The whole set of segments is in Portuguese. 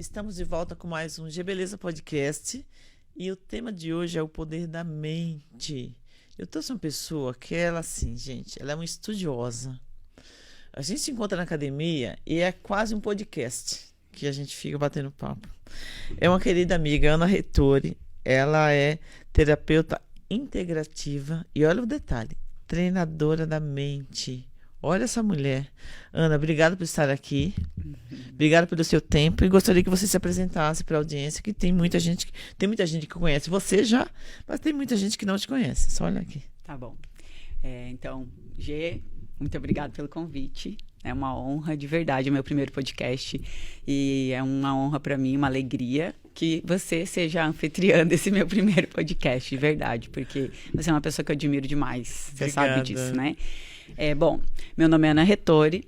Estamos de volta com mais um G Beleza Podcast e o tema de hoje é o poder da mente. Eu trouxe uma pessoa que ela, assim, gente, ela é uma estudiosa. A gente se encontra na academia e é quase um podcast que a gente fica batendo papo. É uma querida amiga, Ana Rettore. Ela é terapeuta integrativa e olha o detalhe, treinadora da mente. Olha essa mulher. Ana, obrigada por estar aqui. Obrigada pelo seu tempo e gostaria que você se apresentasse para a audiência, que tem muita gente que conhece você já, mas tem muita gente que não te conhece. Só olha aqui. Tá bom. Então, Gê, muito obrigada pelo convite. É uma honra de verdade, o meu primeiro podcast. E é uma honra para mim, uma alegria que você seja a anfitriã desse meu primeiro podcast, de verdade, porque você é uma pessoa que eu admiro demais. Você sabe disso, né? Bom, meu nome é Ana Rettore.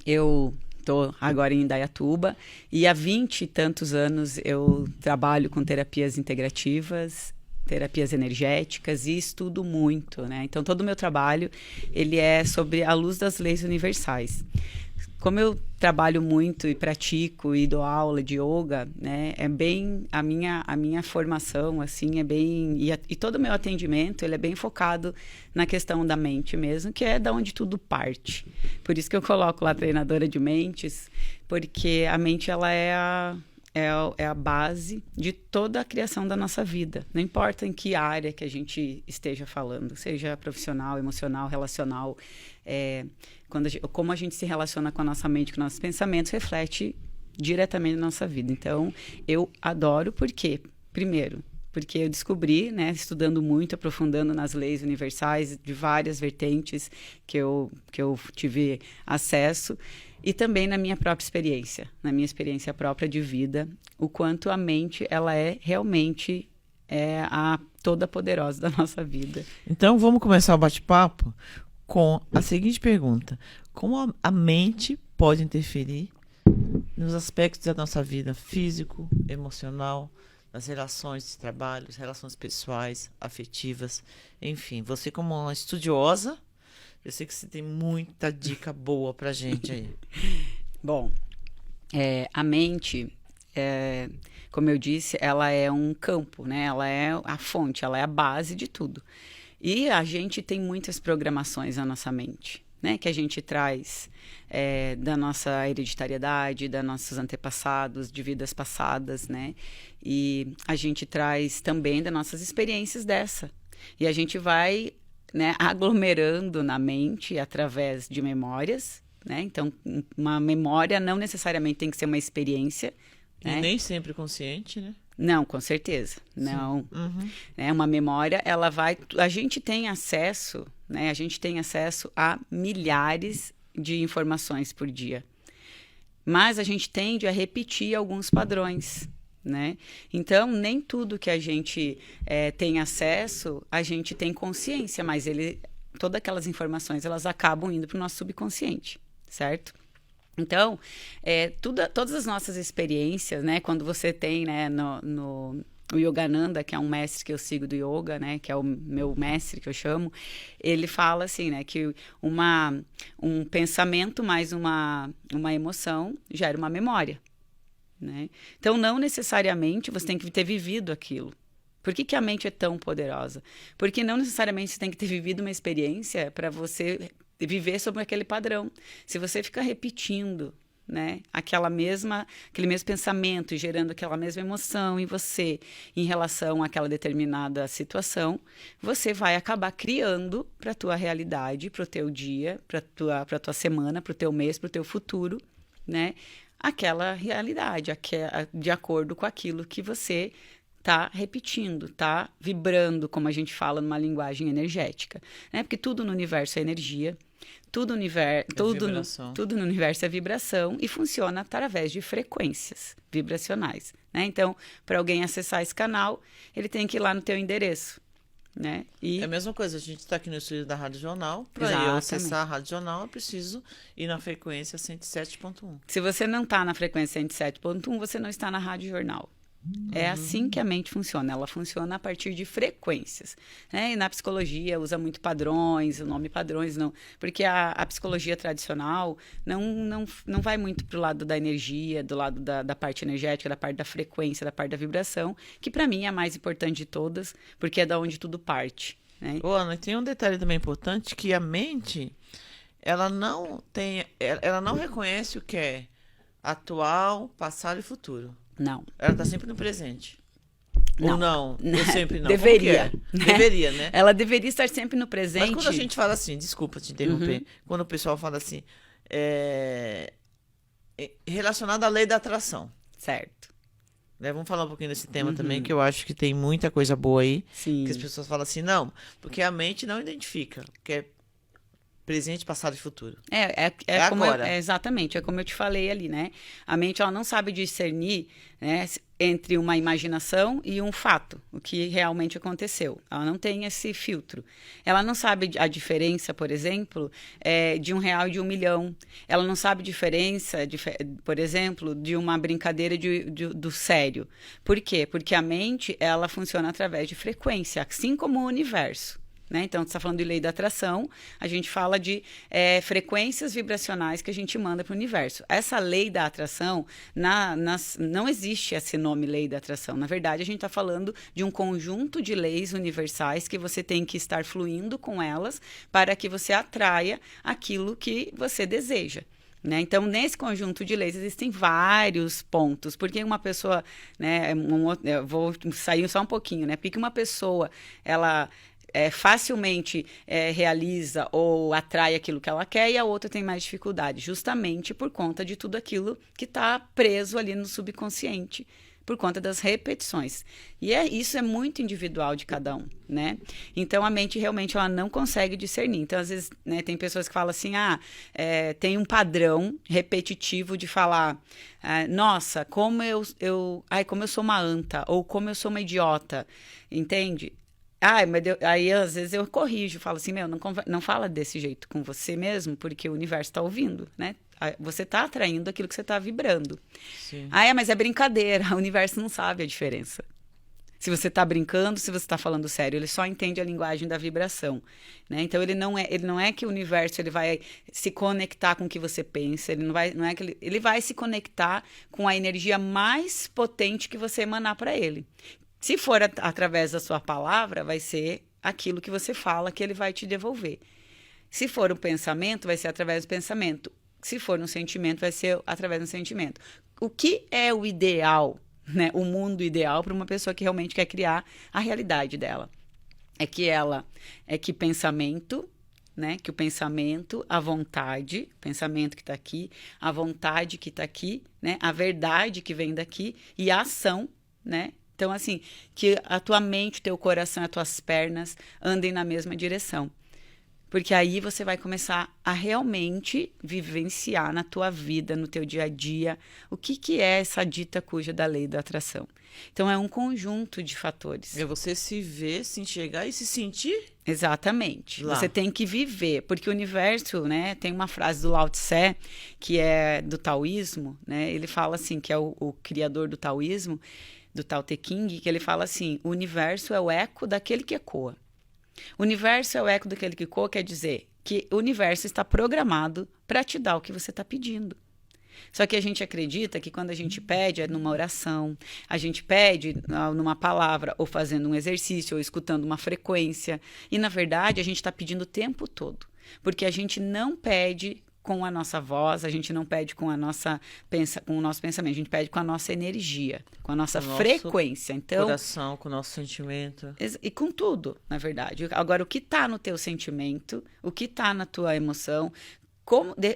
Eu estou agora em Indaiatuba e há 20 e tantos anos eu trabalho com terapias integrativas, terapias energéticas e estudo muito, né? Então, todo o meu trabalho, ele é sobre a luz das leis universais. Como eu trabalho muito e pratico e dou aula de yoga, né? É bem a minha formação, assim, é bem... E todo o meu atendimento, ele é bem focado na questão da mente mesmo, que é da onde tudo parte. Por isso que eu coloco lá treinadora de mentes, porque a mente, ela é a base de toda a criação da nossa vida. Não importa em que área que a gente esteja falando, seja profissional, emocional, relacional, como a gente se relaciona com a nossa mente, com nossos pensamentos, reflete diretamente na nossa vida. Então, eu adoro porque, primeiro, porque eu descobri, né, estudando muito, aprofundando nas leis universais de várias vertentes que eu tive acesso, e também na minha própria experiência, na minha experiência própria de vida, o quanto a mente, ela é realmente a toda poderosa da nossa vida. Então, vamos começar o bate-papo com a seguinte pergunta: como a mente pode interferir nos aspectos da nossa vida físico, emocional, nas relações de trabalho, relações pessoais, afetivas, enfim, você como uma estudiosa, eu sei que você tem muita dica boa pra gente aí. Bom, a mente, como eu disse, ela é um campo, né? Ela é a fonte, ela é a base de tudo. E a gente tem muitas programações na nossa mente, né? Que a gente traz da nossa hereditariedade, dos nossos antepassados, de vidas passadas, né? E a gente traz também das nossas experiências dessa. E a gente vai, né, aglomerando na mente através de memórias, né? Então, uma memória não necessariamente tem que ser uma experiência. E né? nem sempre consciente, né? Não, com certeza. Não. Né? Uma memória, ela vai... A gente tem acesso, né? A gente tem acesso a milhares de informações por dia. Mas a gente tende a repetir alguns padrões, né? Então, nem tudo que a gente tem acesso, a gente tem consciência, mas todas aquelas informações, elas acabam indo para o nosso subconsciente, certo? Então, todas as nossas experiências, né? Quando você tem, né, o Yogananda, que é um mestre que eu sigo do yoga, né, que é o meu mestre que eu chamo, ele fala assim, né, que um pensamento mais uma emoção gera uma memória. Né? Então, não necessariamente você tem que ter vivido aquilo. Por que a mente é tão poderosa? Porque não necessariamente você tem que ter vivido uma experiência para você viver sobre aquele padrão. Se você fica repetindo, né, aquele mesmo pensamento e gerando aquela mesma emoção em você em relação àquela determinada situação, você vai acabar criando para a tua realidade, para o teu dia, para a tua semana, para o teu mês, para o teu futuro, né? Aquela realidade, de acordo com aquilo que você está repetindo, está vibrando, como a gente fala numa linguagem energética. Né? Porque tudo no universo é energia, tudo no universo é vibração e funciona através de frequências vibracionais. Né? Então, para alguém acessar esse canal, ele tem que ir lá no teu endereço. Né? É a mesma coisa, a gente está aqui no estúdio da Rádio Jornal. Para eu acessar a Rádio Jornal, eu preciso ir na frequência 107.1. Se você não está na frequência 107.1, você não está na Rádio Jornal. É assim que a mente funciona. Ela funciona a partir de frequências, né? E na psicologia usa muito padrões, o nome padrões não, porque a psicologia tradicional não vai muito pro lado da energia, do lado da parte energética, da parte da frequência, da parte da vibração, que para mim é a mais importante de todas, porque é da onde tudo parte, né? Ô, Ana, tem um detalhe também importante, que a mente, ela não reconhece o que é atual, passado e futuro. Não. Ela tá sempre no presente. Não. Ou não? Ou sempre não? Deveria. Como que é? Deveria, né? Ela deveria estar sempre no presente. Mas quando a gente fala assim, desculpa te interromper, quando o pessoal fala assim, relacionado à lei da atração, Certo. né? Vamos falar um pouquinho desse tema também, que eu acho que tem muita coisa boa aí. Sim. Que as pessoas falam assim, não, porque a mente não identifica, que é presente, passado e futuro. É como agora. Exatamente, é como eu te falei ali, né? A mente, ela não sabe discernir, né, entre uma imaginação e um fato, o que realmente aconteceu. Ela não tem esse filtro. Ela não sabe a diferença, por exemplo, de R$1 e de 1 milhão. Ela não sabe a diferença, por exemplo, de uma brincadeira do sério. Por quê? Porque a mente, ela funciona através de frequência, assim como o universo. Né? Então, você está falando de lei da atração, a gente fala de frequências vibracionais que a gente manda para o universo. Essa lei da atração, não existe esse nome lei da atração. Na verdade, a gente está falando de um conjunto de leis universais que você tem que estar fluindo com elas para que você atraia aquilo que você deseja. Né? Então, nesse conjunto de leis, existem vários pontos, porque uma pessoa, né, eu vou sair só um pouquinho, né? Porque uma pessoa, ela facilmente realiza ou atrai aquilo que ela quer e a outra tem mais dificuldade, justamente por conta de tudo aquilo que está preso ali no subconsciente, por conta das repetições. E isso é muito individual de cada um, né? Então, a mente realmente ela não consegue discernir. Então, às vezes, né, tem pessoas que falam assim, tem um padrão repetitivo de falar, nossa, como eu sou uma anta, ou como eu sou uma idiota, entende? Aí às vezes eu corrijo, falo assim, não fala desse jeito com você mesmo, porque o universo está ouvindo, né? Você está atraindo aquilo que você está vibrando. Sim. Mas é brincadeira, o universo não sabe a diferença. Se você está brincando, se você está falando sério, ele só entende a linguagem da vibração, né? Então ele não é que o universo ele vai se conectar com o que você pensa, não é que ele vai se conectar com a energia mais potente que você emanar para ele. Se for através da sua palavra, vai ser aquilo que você fala que ele vai te devolver. Se for um pensamento, vai ser através do pensamento. Se for um sentimento, vai ser através do sentimento. O que é o ideal, né? O mundo ideal para uma pessoa que realmente quer criar a realidade dela? Que pensamento, né? Que o pensamento, a vontade, pensamento que está aqui, a vontade que está aqui, né? A verdade que vem daqui e a ação, né? Então, assim, que a tua mente, o teu coração e as tuas pernas andem na mesma direção. Porque aí você vai começar a realmente vivenciar na tua vida, no teu dia a dia, o que é essa dita cuja da lei da atração. Então, é um conjunto de fatores. É você se ver, se enxergar e se sentir? Exatamente. Lá. Você tem que viver, porque o universo, né, tem uma frase do Lao Tse, que é do taoísmo, né? Ele fala assim, que é o criador do taoísmo, do Tao Te Ching, que ele fala assim, o universo é o eco daquele que ecoa. O universo é o eco daquele que ecoa, quer dizer que o universo está programado para te dar o que você está pedindo. Só que a gente acredita que quando a gente pede é numa oração, a gente pede numa palavra, ou fazendo um exercício, ou escutando uma frequência. E, na verdade, a gente está pedindo o tempo todo. Porque a gente não pede com a nossa voz, a gente não pede com o nosso pensamento, a gente pede com a nossa energia, com a nossa frequência. Então, coração, com o nosso sentimento. E com tudo, na verdade. Agora, o que está no teu sentimento, o que está na tua emoção,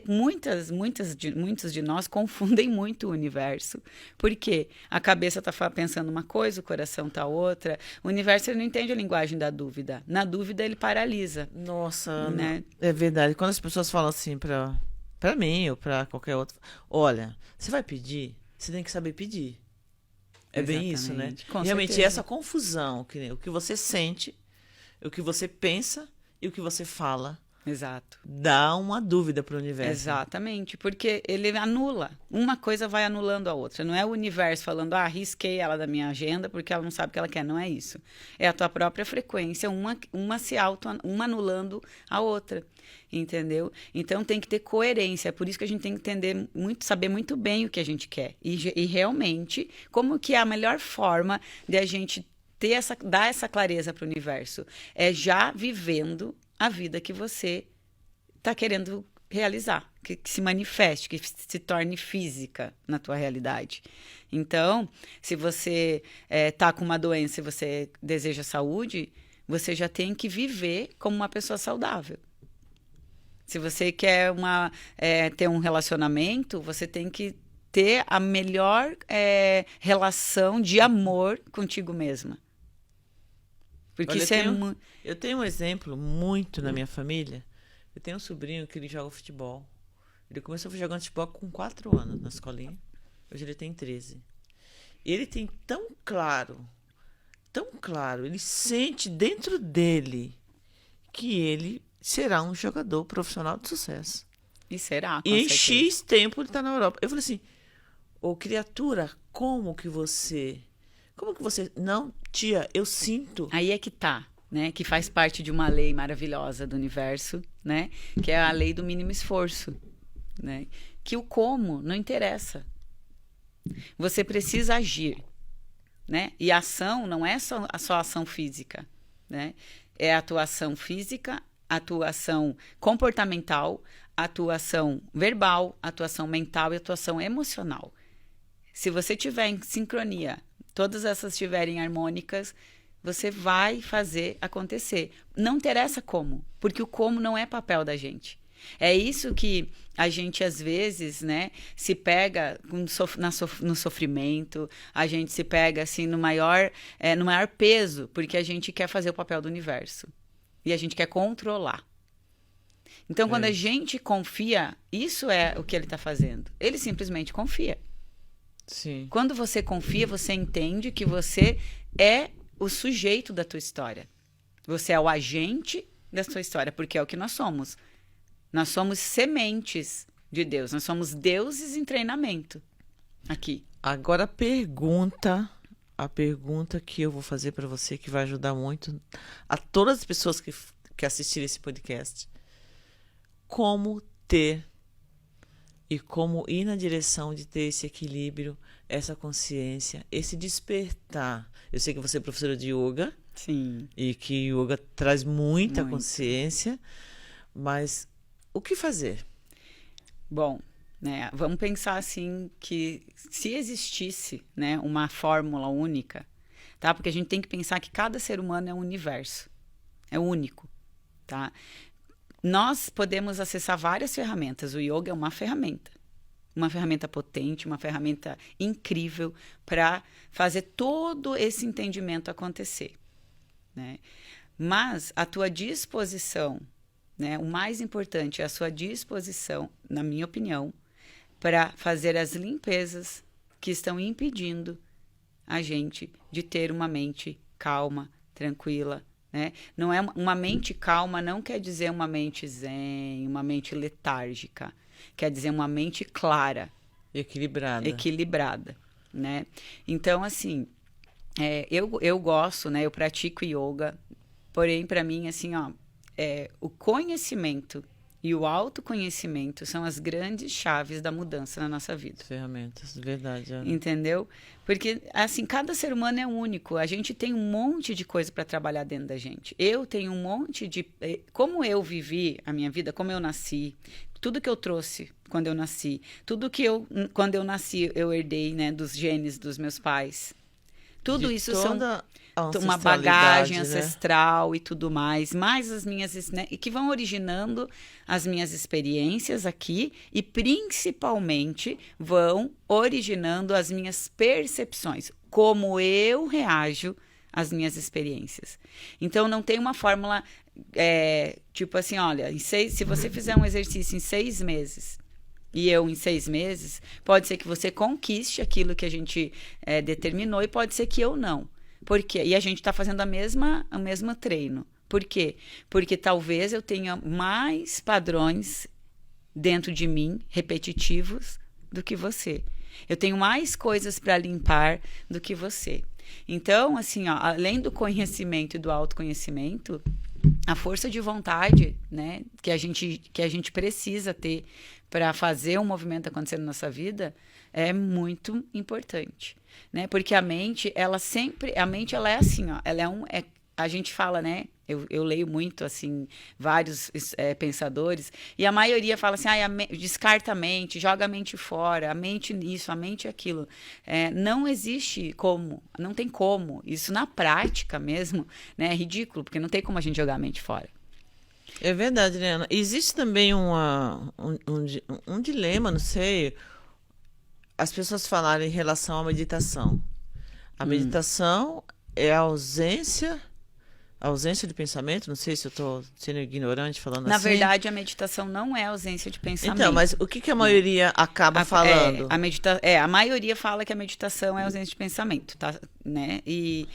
muitos de nós confundem muito o universo, porque a cabeça está pensando uma coisa, o coração está outra. O universo ele não entende a linguagem da dúvida. Na dúvida, ele paralisa. Nossa, Ana, né? É verdade. Quando as pessoas falam assim pra mim ou pra qualquer outro, olha, você vai pedir, você tem que saber pedir. É bem isso, né? Com realmente certeza. essa confusão, o que você sente, o que você pensa e o que você fala. Exato. Dá uma dúvida para o universo. Exatamente, porque ele anula. Uma coisa vai anulando a outra. Não é o universo falando, risquei ela da minha agenda porque ela não sabe o que ela quer. Não é isso. É a tua própria frequência, uma anulando a outra. Entendeu? Então tem que ter coerência. É por isso que a gente tem que entender muito, saber muito bem o que a gente quer. E realmente, como que é a melhor forma de a gente dar essa clareza para o universo? É já vivendo a vida que você está querendo realizar, que se manifeste, que se torne física na tua realidade. Então, se você está com uma doença e você deseja saúde, você já tem que viver como uma pessoa saudável. Se você quer ter um relacionamento, você tem que ter a melhor relação de amor contigo mesma. Porque olha, isso eu tenho um exemplo muito na minha família. Eu tenho um sobrinho que ele joga futebol. Ele começou jogando futebol com 4 anos na escolinha. Hoje ele tem 13. Ele tem tão claro, ele sente dentro dele que ele será um jogador profissional de sucesso. E será, com E em certeza. X tempo ele está na Europa. Eu falei assim, criatura, como que você... Não, tia, eu sinto. Aí é que tá, né? Que faz parte de uma lei maravilhosa do universo, né? Que é a lei do mínimo esforço, né? Que o como não interessa. Você precisa agir, né? E a ação não é só ação física, né? É a tua ação física, a tua ação comportamental, a tua ação verbal, a tua ação mental e a tua ação emocional. Se você tiver em sincronia, todas essas estiverem harmônicas, você vai fazer acontecer. Não interessa como, porque o como não é papel da gente. É isso que a gente, às vezes, né, se pega no sofrimento, a gente se pega assim, no maior peso, porque a gente quer fazer o papel do universo. E a gente quer controlar. Então, quando a gente confia, isso é o que ele está fazendo. Ele simplesmente confia. Sim. Quando você confia, você entende que você é o sujeito da tua história. Você é o agente da sua história, porque é o que nós somos. Nós somos sementes de Deus. Nós somos deuses em treinamento aqui. Agora a pergunta que eu vou fazer para você, que vai ajudar muito a todas as pessoas que assistirem esse podcast. Como ter e como ir na direção de ter esse equilíbrio, essa consciência, esse despertar. Eu sei que você é professora de yoga. Sim. E que yoga traz muita consciência, mas o que fazer? Bom, né, vamos pensar assim que se existisse, né, uma fórmula única, tá? Porque a gente tem que pensar que cada ser humano é um universo, é único, tá? Nós podemos acessar várias ferramentas. O yoga é uma ferramenta potente, uma ferramenta incrível para fazer todo esse entendimento acontecer, né? Mas a tua disposição, né? O mais importante é a sua disposição, na minha opinião, para fazer as limpezas que estão impedindo a gente de ter uma mente calma, tranquila, né? Não é uma mente calma, não quer dizer uma mente zen, uma mente letárgica. Quer dizer uma mente clara. Equilibrada, né? Então, assim, eu gosto, né? Eu pratico yoga, porém, para mim, assim, o conhecimento e o autoconhecimento são as grandes chaves da mudança na nossa vida. Ferramentas, verdade. Entendeu? Porque, assim, cada ser humano é único. A gente tem um monte de coisa para trabalhar dentro da gente. Eu tenho um monte de... Como eu vivi a minha vida, como eu nasci, tudo que eu trouxe quando eu nasci, tudo que quando eu nasci, eu herdei, né, dos genes dos meus pais. Tudo isso são uma bagagem ancestral, né? E tudo mais as minhas, né, e que vão originando as minhas experiências aqui e principalmente vão originando as minhas percepções, como eu reajo às minhas experiências. Então não tem uma fórmula tipo assim, olha, se você fizer um exercício em 6 meses e eu em 6 meses, pode ser que você conquiste aquilo que a gente determinou e pode ser que eu não. Por quê? E a gente está fazendo o mesmo treino, Por quê? Porque talvez eu tenha mais padrões dentro de mim, repetitivos, do que você. Eu tenho mais coisas para limpar do que você. Então, assim, ó, além do conhecimento e do autoconhecimento, a força de vontade, né, que a gente precisa ter para fazer um movimento acontecer na nossa vida é muito importante, né? Porque a mente ela é assim, ó, a gente fala, né? Eu leio muito, assim, vários pensadores, e a maioria fala assim, descarta a mente, joga a mente fora, a mente isso, a mente aquilo. Não existe como, não tem como. Isso na prática mesmo, né, é ridículo, porque não tem como a gente jogar a mente fora. É verdade, né, Ana? Existe também um dilema, não sei, as pessoas falarem em relação à meditação. A meditação é a ausência de pensamento? Não sei se eu estou sendo ignorante falando assim. Na verdade, a meditação não é ausência de pensamento. Então, mas o que a maioria acaba falando? A maioria fala que a meditação é ausência de pensamento, tá? Né? E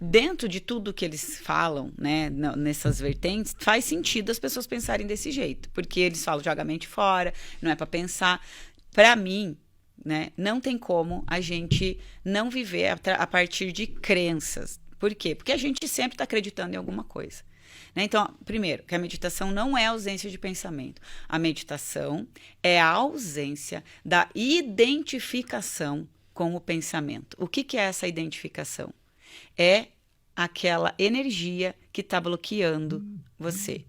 dentro de tudo que eles falam, né, nessas vertentes, faz sentido as pessoas pensarem desse jeito. Porque eles falam, joga a mente fora, não é para pensar. Para mim, né, não tem como a gente não viver a partir de crenças. Por quê? Porque a gente sempre está acreditando em alguma coisa. Né? Então, primeiro, que a meditação não é ausência de pensamento. A meditação é a ausência da identificação com o pensamento. O que é essa identificação? É aquela energia que está bloqueando você.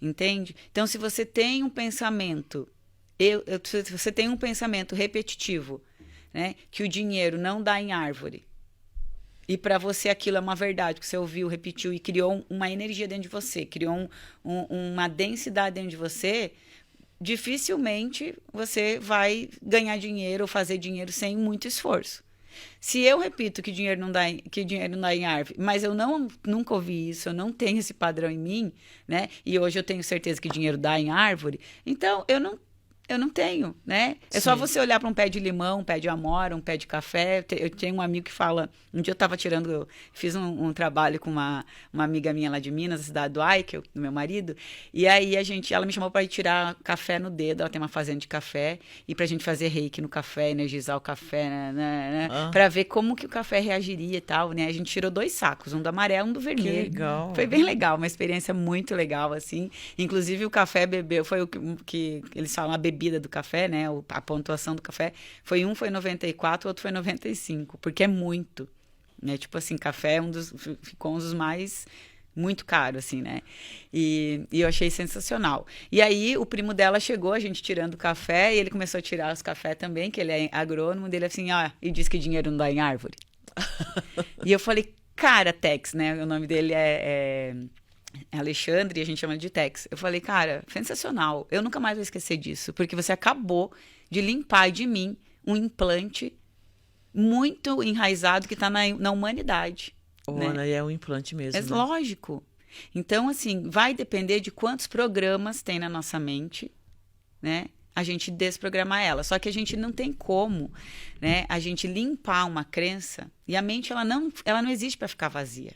Entende? Então, se você tem um pensamento, se você tem um pensamento repetitivo, né, que o dinheiro não dá em árvore, e para você aquilo é uma verdade, que você ouviu, repetiu e criou uma energia dentro de você, criou uma densidade dentro de você, dificilmente você vai ganhar dinheiro ou fazer dinheiro sem muito esforço. Se eu repito que dinheiro não dá em árvore, mas eu nunca ouvi isso, eu não tenho esse padrão em mim, né? E hoje eu tenho certeza que dinheiro dá em árvore, então eu não tenho, né? É só você olhar para um pé de limão, um pé de amora, um pé de café. Eu tenho um amigo que fala... Um dia eu fiz um trabalho com uma amiga minha lá de Minas, da cidade do Aikel, do meu marido, e aí ela me chamou para ir tirar café no dedo, ela tem uma fazenda de café, e pra gente fazer reiki no café, energizar o café, né? Pra ver como que o café reagiria e tal, né? A gente tirou 2 sacos, um do amarelo e um do vermelho. Que legal. Foi bem legal, uma experiência muito legal, assim. Inclusive o café bebeu, foi o que eles falam, a bebida do café, né? A pontuação do café foi 94, o outro foi 95, porque é muito, né? Tipo assim, café ficou um dos mais muito caro, assim, né? E eu achei sensacional. E aí o primo dela chegou, a gente tirando o café, e ele começou a tirar os cafés também, que ele é agrônomo, dele assim, e diz que dinheiro não dá em árvore. E eu falei, cara, Tex, né? O nome dele é Alexandre, e a gente chama ele de Tex. Eu falei, cara, sensacional. Eu nunca mais vou esquecer disso, porque você acabou de limpar de mim um implante muito enraizado que está na humanidade. Né? Ana, é um implante mesmo. É lógico. Então, assim, vai depender de quantos programas tem na nossa mente, né? A gente desprogramar ela. Só que a gente não tem como, né? A gente limpar uma crença, e a mente ela não existe para ficar vazia.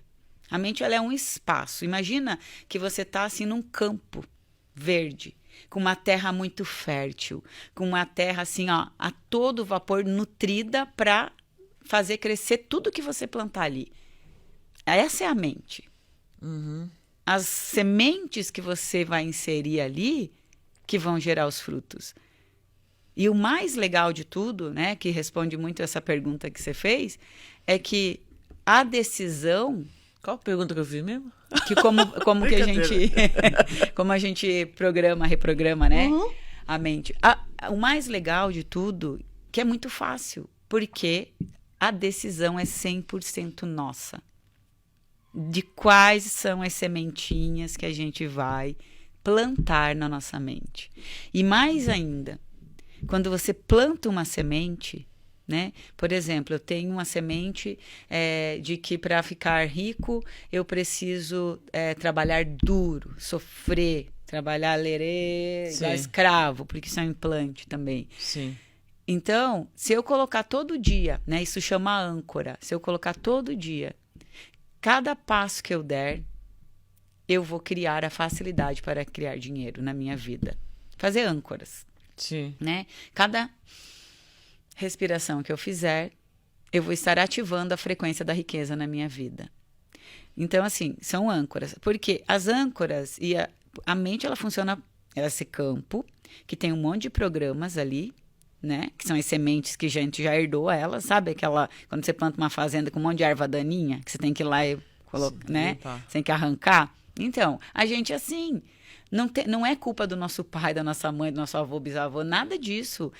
A mente ela é um espaço. Imagina que você está assim num campo verde, com uma terra muito fértil, com uma terra assim, ó, a todo vapor, nutrida para fazer crescer tudo que você plantar ali. Essa é a mente. Uhum. As sementes que você vai inserir ali que vão gerar os frutos. E o mais legal de tudo, né, que responde muito essa pergunta que você fez, é que a decisão... Qual pergunta que eu fiz mesmo? Que como que a gente como a gente reprograma, né? A mente. O mais legal de tudo, que é muito fácil, porque a decisão é 100% nossa. De quais são as sementinhas que a gente vai plantar na nossa mente. E mais ainda, quando você planta uma semente, né? Por exemplo, eu tenho uma semente de que para ficar rico eu preciso trabalhar duro, sofrer, trabalhar igual escravo, porque isso é um implante também. Sim. Então, se eu colocar todo dia, né? Isso chama âncora. Se eu colocar todo dia, cada passo que eu der, eu vou criar a facilidade para criar dinheiro na minha vida. Fazer âncoras. Sim. Né? Cada respiração que eu fizer, eu vou estar ativando a frequência da riqueza na minha vida. Então, assim, são âncoras. Porque as âncoras e a mente, ela funciona, ela é esse campo, que tem um monte de programas ali, né? Que são as sementes que a gente já herdou ela, sabe? Aquela, quando você planta uma fazenda com um monte de erva daninha, que você tem que ir lá e colocar, né? Você tem que arrancar. Então, a gente, assim, não é culpa do nosso pai, da nossa mãe, do nosso avô, bisavô, nada disso.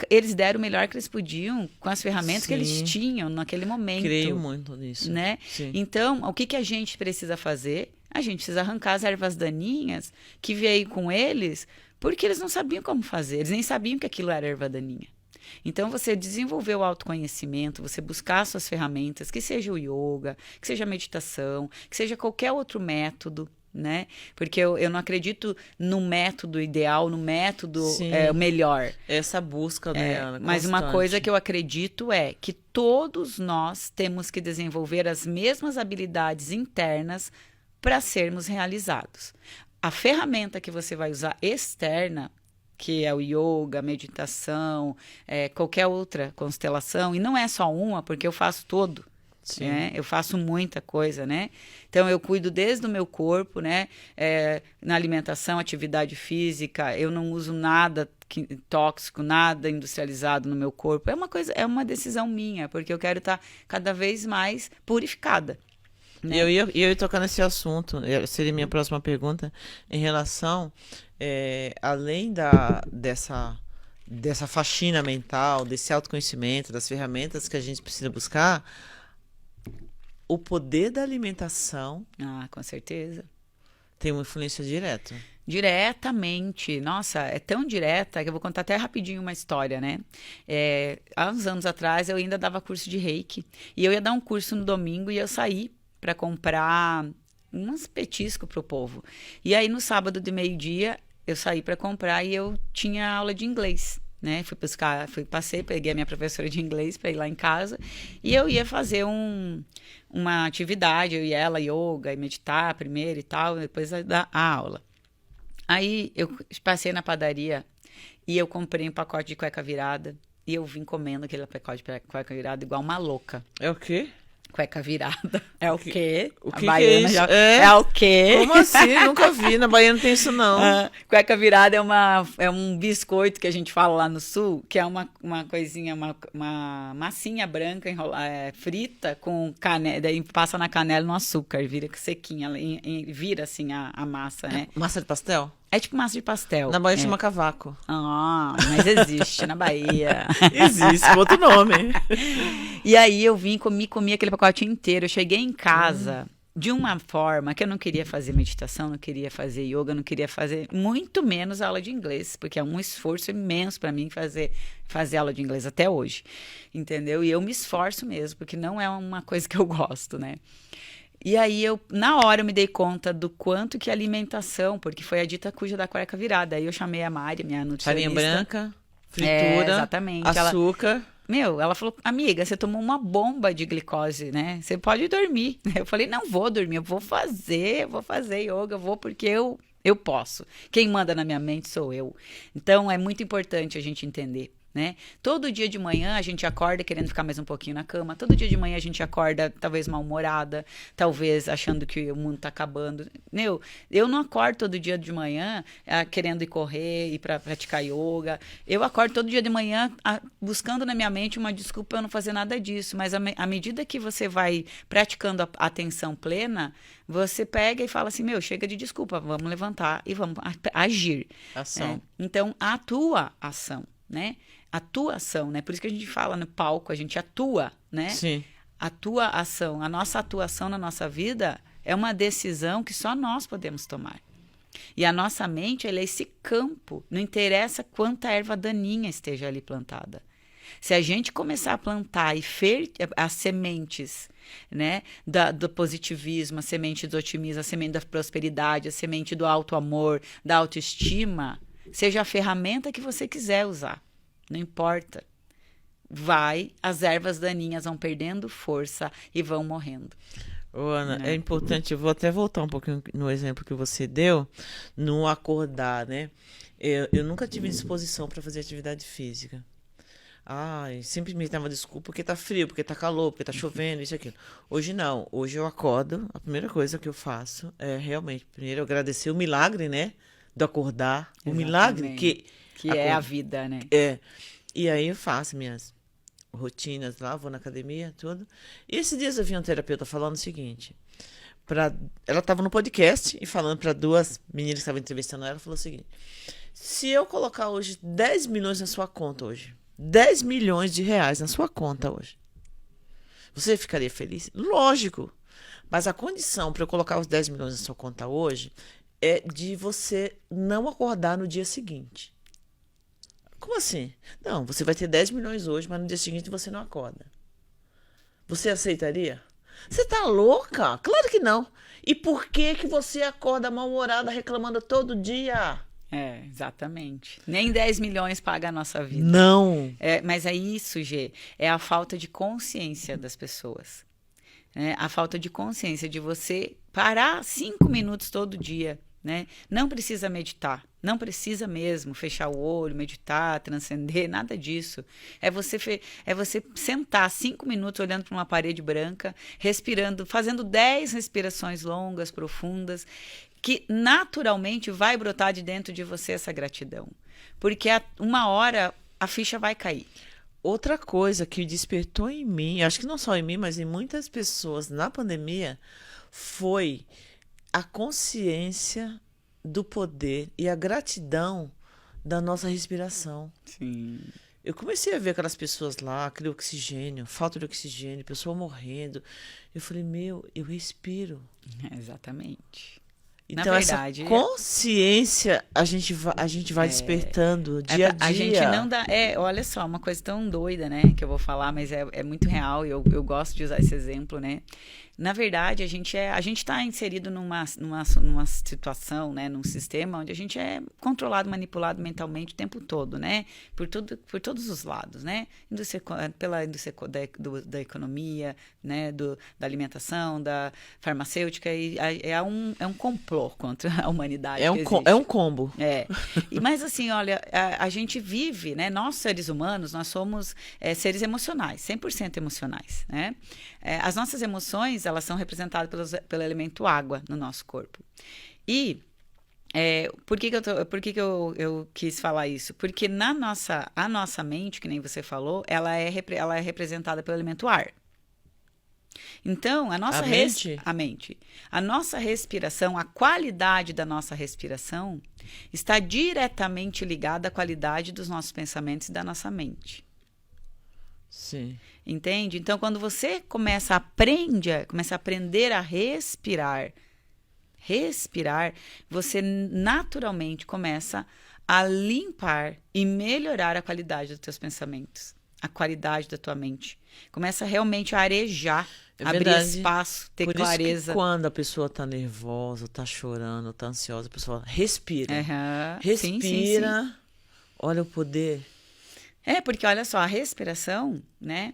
Eles deram o melhor que eles podiam com as ferramentas que eles tinham naquele momento. Creio muito nisso. Né? Então, o que a gente precisa fazer? A gente precisa arrancar as ervas daninhas que veio com eles, porque eles não sabiam como fazer. Eles nem sabiam que aquilo era erva daninha. Então, você desenvolver o autoconhecimento, você buscar suas ferramentas, que seja o yoga, que seja a meditação, que seja qualquer outro método, né? Porque eu não acredito no método ideal, no método melhor. Essa busca, né, Ana, mas uma coisa que eu acredito é que todos nós temos que desenvolver as mesmas habilidades internas para sermos realizados. A ferramenta que você vai usar externa, que é o yoga, a meditação, qualquer outra constelação, e não é só uma, porque eu faço todo. Né? Eu faço muita coisa, né? Então, eu cuido desde o meu corpo, né? Na alimentação, atividade física, eu não uso nada tóxico, nada industrializado no meu corpo. É uma decisão minha, porque eu quero estar cada vez mais purificada. Né? Eu ia tocar nesse assunto, seria minha próxima pergunta, em relação, além dessa faxina mental, desse autoconhecimento, das ferramentas que a gente precisa buscar, o poder da alimentação... com certeza. Tem uma influência direta. Diretamente. Nossa, é tão direta que eu vou contar até rapidinho uma história, né? Há uns anos atrás, eu ainda dava curso de Reiki. E eu ia dar um curso no domingo e eu saí para comprar uns petiscos pro povo. E aí, no sábado de meio-dia, eu saí para comprar e eu tinha aula de inglês. Né? Peguei a minha professora de inglês para ir lá em casa e eu ia fazer uma atividade, eu e ela, yoga e meditar primeiro e tal, depois dar a aula. Aí eu passei na padaria e eu comprei um pacote de cueca virada e eu vim comendo aquele pacote de cueca virada igual uma louca. É o quê? Cueca virada. É o quê? O que é isso? É o quê? Como assim? Nunca vi. Na Bahia não tem isso, não. Cueca virada é um biscoito que a gente fala lá no sul, que é uma coisinha, uma massinha branca frita com canela, daí passa na canela no açúcar, vira sequinha, vira assim a massa, né? Massa de pastel? É tipo massa de pastel. Na Bahia chama cavaco. Mas existe na Bahia. Existe, outro nome. E aí eu vim, comi aquele pacote inteiro. Eu cheguei em casa de uma forma que eu não queria fazer meditação, não queria fazer yoga, não queria fazer muito menos aula de inglês, porque é um esforço imenso para mim fazer aula de inglês até hoje, entendeu? E eu me esforço mesmo, porque não é uma coisa que eu gosto, né? E aí, na hora, eu me dei conta do quanto que a alimentação, porque foi a dita cuja da cueca virada. Aí eu chamei a Mari, minha nutricionista. Farinha branca, fritura, exatamente. açúcar. Ela falou, amiga, você tomou uma bomba de glicose, né? Você pode dormir. Eu falei, não vou dormir, eu vou fazer yoga, eu vou porque eu posso. Quem manda na minha mente sou eu. Então, é muito importante a gente entender. Né? Todo dia de manhã a gente acorda querendo ficar mais um pouquinho na cama. Todo dia de manhã a gente acorda talvez mal-humorada, talvez achando que o mundo está acabando. Eu não acordo todo dia de manhã querendo ir correr, ir para praticar yoga. Eu acordo todo dia de manhã buscando na minha mente uma desculpa para eu não fazer nada disso. Mas à medida que você vai praticando a atenção plena, você pega e fala assim, chega de desculpa, vamos levantar e vamos agir. Ação. Então, a tua ação, né? Atuação, né? Por isso que a gente fala no palco, a gente atua, né? Sim. A tua ação, a nossa atuação na nossa vida é uma decisão que só nós podemos tomar. E a nossa mente, ela é esse campo, não interessa quanta erva daninha esteja ali plantada. Se a gente começar a plantar e as sementes, né, do positivismo, a semente do otimismo, a semente da prosperidade, a semente do auto-amor, da autoestima, seja a ferramenta que você quiser usar. Não importa. As ervas daninhas vão perdendo força e vão morrendo. Ô, Ana, né? é importante, eu vou até voltar um pouquinho no exemplo que você deu, no acordar, né? Eu nunca tive disposição para fazer atividade física. Ai, sempre me dava desculpa porque tá frio, porque tá calor, porque tá chovendo, isso e aquilo. Hoje não. Hoje eu acordo, a primeira coisa que eu faço é realmente, primeiro, agradecer o milagre, né? Do acordar. O milagre que. Exatamente. Que é a vida, né? É. E aí eu faço minhas rotinas lá, vou na academia, tudo. E esses dias eu vi uma terapeuta falando o seguinte. Ela estava no podcast e falando para duas meninas que estavam entrevistando ela, falou o seguinte: se eu colocar hoje 10 milhões na sua conta hoje, 10 milhões de reais na sua conta hoje, você ficaria feliz? Lógico. Mas a condição para eu colocar os 10 milhões na sua conta hoje é de você não acordar no dia seguinte. Como assim? Não, você vai ter 10 milhões hoje, mas no dia seguinte você não acorda. Você aceitaria? Você tá louca? Claro que não. E por que que você acorda mal-humorada reclamando todo dia? É, exatamente. Nem 10 milhões paga a nossa vida. Não. Mas é isso, Gê. É a falta de consciência das pessoas. Né? A falta de consciência de você parar 5 minutos todo dia. Né? Não precisa meditar. Não precisa mesmo fechar o olho, meditar, transcender, nada disso. É você sentar 5 minutos olhando para uma parede branca, respirando, fazendo 10 respirações longas, profundas, que naturalmente vai brotar de dentro de você essa gratidão. Porque uma hora a ficha vai cair. Outra coisa que despertou em mim, acho que não só em mim, mas em muitas pessoas na pandemia, foi a consciência do poder e a gratidão da nossa respiração. Sim. Eu comecei a ver aquelas pessoas lá, aquele oxigênio, falta de oxigênio, pessoa morrendo. Eu falei, eu respiro. Exatamente. Então, Na verdade, essa consciência a gente vai despertando dia a dia. A gente não dá. Olha só, uma coisa tão doida, né? Que eu vou falar, mas é muito real e eu gosto de usar esse exemplo, né? Na verdade, a gente está inserido numa situação, né, num sistema onde a gente é controlado, manipulado mentalmente o tempo todo, né? Por todos os lados, né? Pela indústria da economia, né? Da alimentação, da farmacêutica, e é um complô contra a humanidade. É um combo. Mas assim, olha, a gente vive, né? Nós, seres humanos, nós somos seres emocionais, 100% emocionais, né? As nossas emoções, elas são representadas pelo elemento água no nosso corpo. E por que eu quis falar isso? Porque a nossa mente, que nem você falou, ela é representada pelo elemento ar. Então, a mente, a nossa respiração, a qualidade da nossa respiração está diretamente ligada à qualidade dos nossos pensamentos e da nossa mente. Sim. Entende? Então, quando você começa a aprender a respirar, você naturalmente começa a limpar e melhorar a qualidade dos teus pensamentos, a qualidade da tua mente. Começa realmente a arejar, abrir espaço, ter clareza. Por isso que quando a pessoa tá nervosa, tá chorando, tá ansiosa, a pessoa respira. Respira, sim. Olha o poder. Porque olha só, a respiração, né?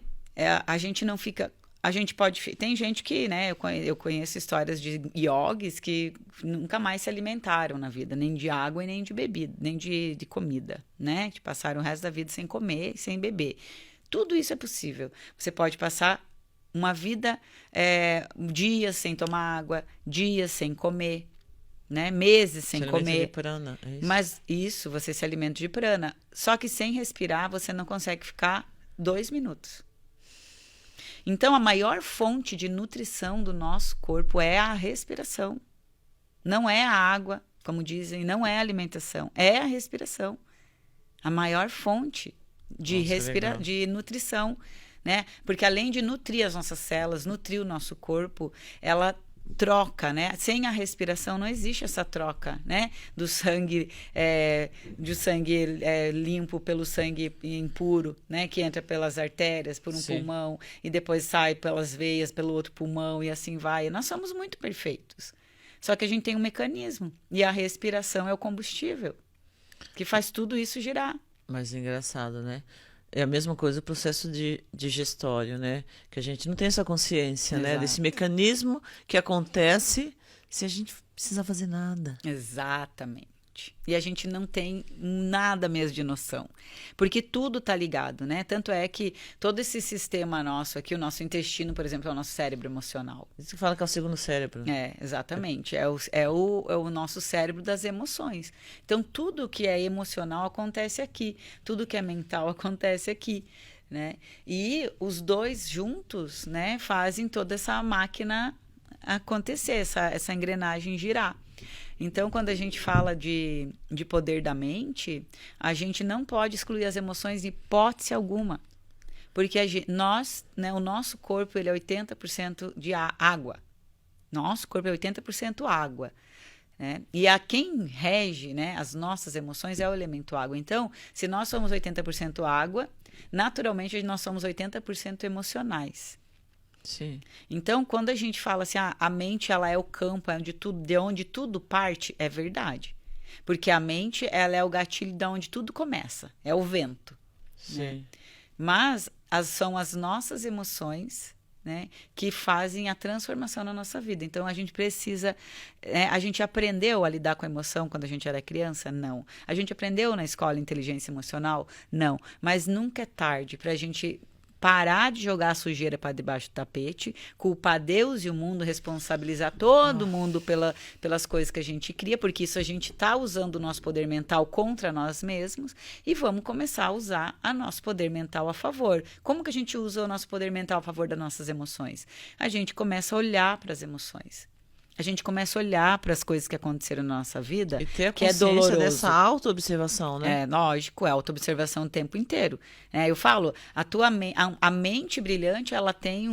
A gente não fica... A gente pode... Tem gente que, né? Eu conheço histórias de yogis que nunca mais se alimentaram na vida, nem de água e nem de bebida, nem de comida, né? Que passaram o resto da vida sem comer e sem beber. Tudo isso é possível. Você pode passar uma vida, dias sem tomar água, dias sem comer, né? Meses sem comer. De prana, é isso? Mas isso, você se alimenta de prana. Só que sem respirar, você não consegue ficar 2 minutos. Então, a maior fonte de nutrição do nosso corpo é a respiração. Não é a água, como dizem, não é a alimentação, é a respiração. A maior fonte de nutrição, né? Porque além de nutrir as nossas células, nutrir o nosso corpo, ela troca, né? Sem a respiração não existe essa troca, né? Do sangue limpo pelo sangue impuro, né? Que entra pelas artérias, por um pulmão e depois sai pelas veias, pelo outro pulmão e assim vai. Nós somos muito perfeitos. Só que a gente tem um mecanismo e a respiração é o combustível que faz tudo isso girar. Mas engraçado, né? É a mesma coisa o processo de digestório, né? Que a gente não tem essa consciência, né? Desse mecanismo que acontece se a gente precisa fazer nada. Exatamente. E a gente não tem nada mesmo de noção. Porque tudo está ligado, né? Tanto é que todo esse sistema nosso aqui, o nosso intestino, por exemplo, é o nosso cérebro emocional. Isso que fala que é o segundo cérebro. Exatamente. É o nosso cérebro das emoções. Então, tudo que é emocional acontece aqui. Tudo que é mental acontece aqui. Né? E os dois juntos, né, fazem toda essa máquina acontecer, essa engrenagem girar. Então, quando a gente fala de poder da mente, a gente não pode excluir as emoções em hipótese alguma. Porque nós, né, o nosso corpo ele é 80% de água. Nosso corpo é 80% água. Né? E a quem rege, né, as nossas emoções é o elemento água. Então, se nós somos 80% água, naturalmente nós somos 80% emocionais. Sim. Então, quando a gente fala assim, a mente ela é o campo, de onde tudo parte, é verdade. Porque a mente ela é o gatilho de onde tudo começa, é o vento. Sim. Né? Mas são as nossas emoções, né, que fazem a transformação na nossa vida. Então, a gente precisa... a gente aprendeu a lidar com a emoção quando a gente era criança? Não. A gente aprendeu na escola inteligência emocional? Não. Mas nunca é tarde para a gente... parar de jogar a sujeira para debaixo do tapete, culpar Deus e o mundo, responsabilizar todo mundo pelas coisas que a gente cria, porque isso a gente está usando o nosso poder mental contra nós mesmos, e vamos começar a usar o nosso poder mental a favor. Como que a gente usa o nosso poder mental a favor das nossas emoções? A gente começa a olhar para as emoções. A gente começa a olhar para as coisas que aconteceram na nossa vida, e ter a que é doloroso. Dessa auto-observação, né? É, lógico, é auto-observação o tempo inteiro. Eu falo, a mente brilhante, ela tem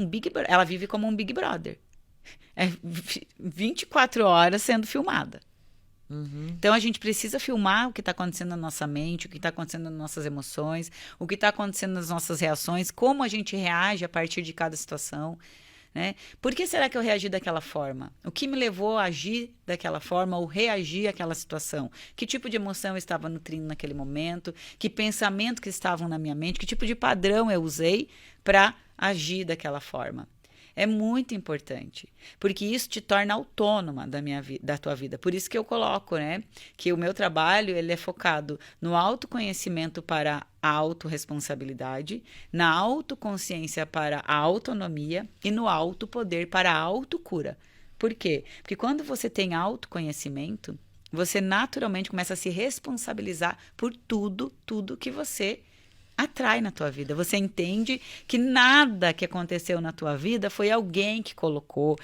ela vive como um Big Brother. É 24 horas sendo filmada. Uhum. Então, a gente precisa filmar o que está acontecendo na nossa mente, o que está acontecendo nas nossas emoções, o que está acontecendo nas nossas reações, como a gente reage a partir de cada situação. Né? Por que será que eu reagi daquela forma? O que me levou a agir daquela forma ou reagir àquela situação? Que tipo de emoção eu estava nutrindo naquele momento? Que pensamento que estavam na minha mente? Que tipo de padrão eu usei para agir daquela forma? É muito importante, porque isso te torna autônoma da tua vida. Por isso que eu coloco, né, que o meu trabalho ele é focado no autoconhecimento para a autorresponsabilidade, na autoconsciência para a autonomia e no autopoder para a autocura. Por quê? Porque quando você tem autoconhecimento, você naturalmente começa a se responsabilizar por tudo que você atrai na tua vida. Você entende que nada que aconteceu na tua vida foi alguém que colocou.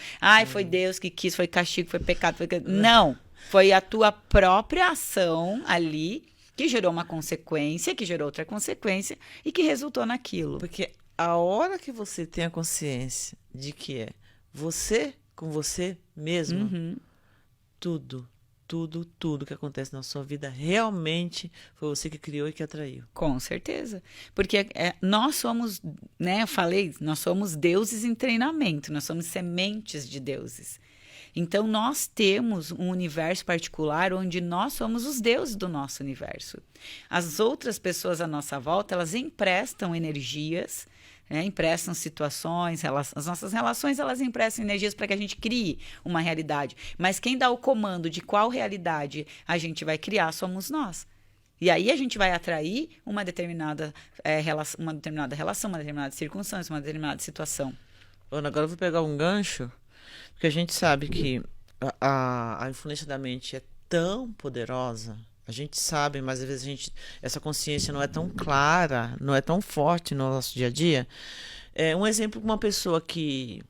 Foi Deus que quis, foi castigo, foi pecado. Não. Foi a tua própria ação ali que gerou uma consequência, que gerou outra consequência e que resultou naquilo. Porque a hora que você tem a consciência de que é você com você mesmo, tudo que acontece na sua vida realmente foi você que criou e que atraiu. Com certeza. Porque nós somos, né, eu falei, nós somos deuses em treinamento, nós somos sementes de deuses. Então, nós temos um universo particular onde nós somos os deuses do nosso universo. As outras pessoas à nossa volta, elas emprestam energias, emprestam situações, as nossas relações elas emprestam energias para que a gente crie uma realidade. Mas quem dá o comando de qual realidade a gente vai criar somos nós. E aí a gente vai atrair uma determinada relação, uma determinada circunstância, uma determinada situação. Ana, agora eu vou pegar um gancho, porque a gente sabe que a influência da mente é tão poderosa. A gente sabe, mas às vezes essa consciência não é tão clara, não é tão forte no nosso dia a dia. Um exemplo, uma pessoa que...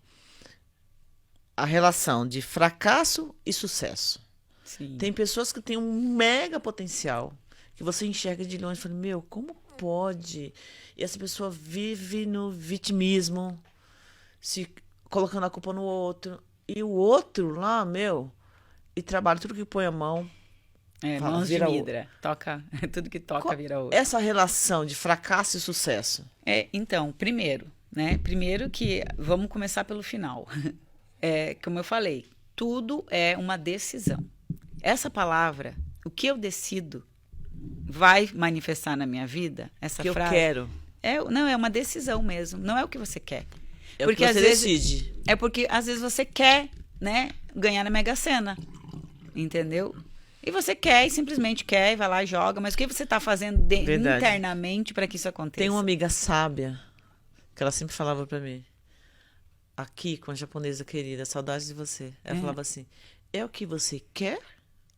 A relação de fracasso e sucesso. Sim. Tem pessoas que têm um mega potencial, que você enxerga de longe e fala, como pode? E essa pessoa vive no vitimismo, se colocando a culpa no outro. E o outro lá, e trabalha tudo que põe a mão. Mãos de vidra. Tudo que toca vira ouro. Essa relação de fracasso e sucesso? Então, primeiro que vamos começar pelo final. Como eu falei, tudo é uma decisão. Essa palavra, o que eu decido, vai manifestar na minha vida? Essa frase, eu quero. Não, é uma decisão mesmo. Não é o que você quer. É porque o que você às decide. Vezes, é porque às vezes você quer, né, ganhar na Mega Sena. Entendeu? E você quer e simplesmente quer, e vai lá e joga. Mas o que você está fazendo internamente para que isso aconteça? Tem uma amiga sábia que ela sempre falava para mim. Aqui, com a japonesa querida, saudade de você. Ela falava assim, é o que você quer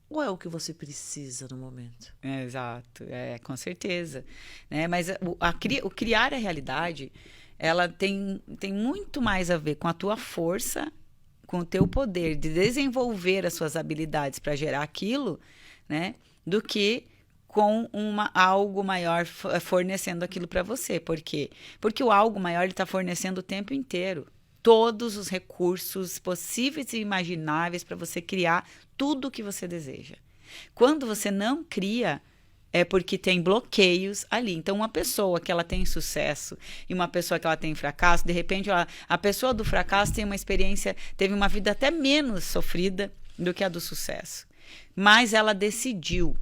ou é o que você precisa no momento? Exato, com certeza. Né? Mas o criar a realidade, ela tem muito mais a ver com a tua força, com o teu poder de desenvolver as suas habilidades para gerar aquilo, né? Do que com algo maior fornecendo aquilo para você. Por quê? Porque o algo maior está fornecendo o tempo inteiro. Todos os recursos possíveis e imagináveis para você criar tudo o que você deseja. Quando você não cria, é porque tem bloqueios ali. Então, uma pessoa que ela tem sucesso e uma pessoa que ela tem fracasso, de repente, a pessoa do fracasso tem uma experiência, teve uma vida até menos sofrida do que a do sucesso. Mas ela decidiu,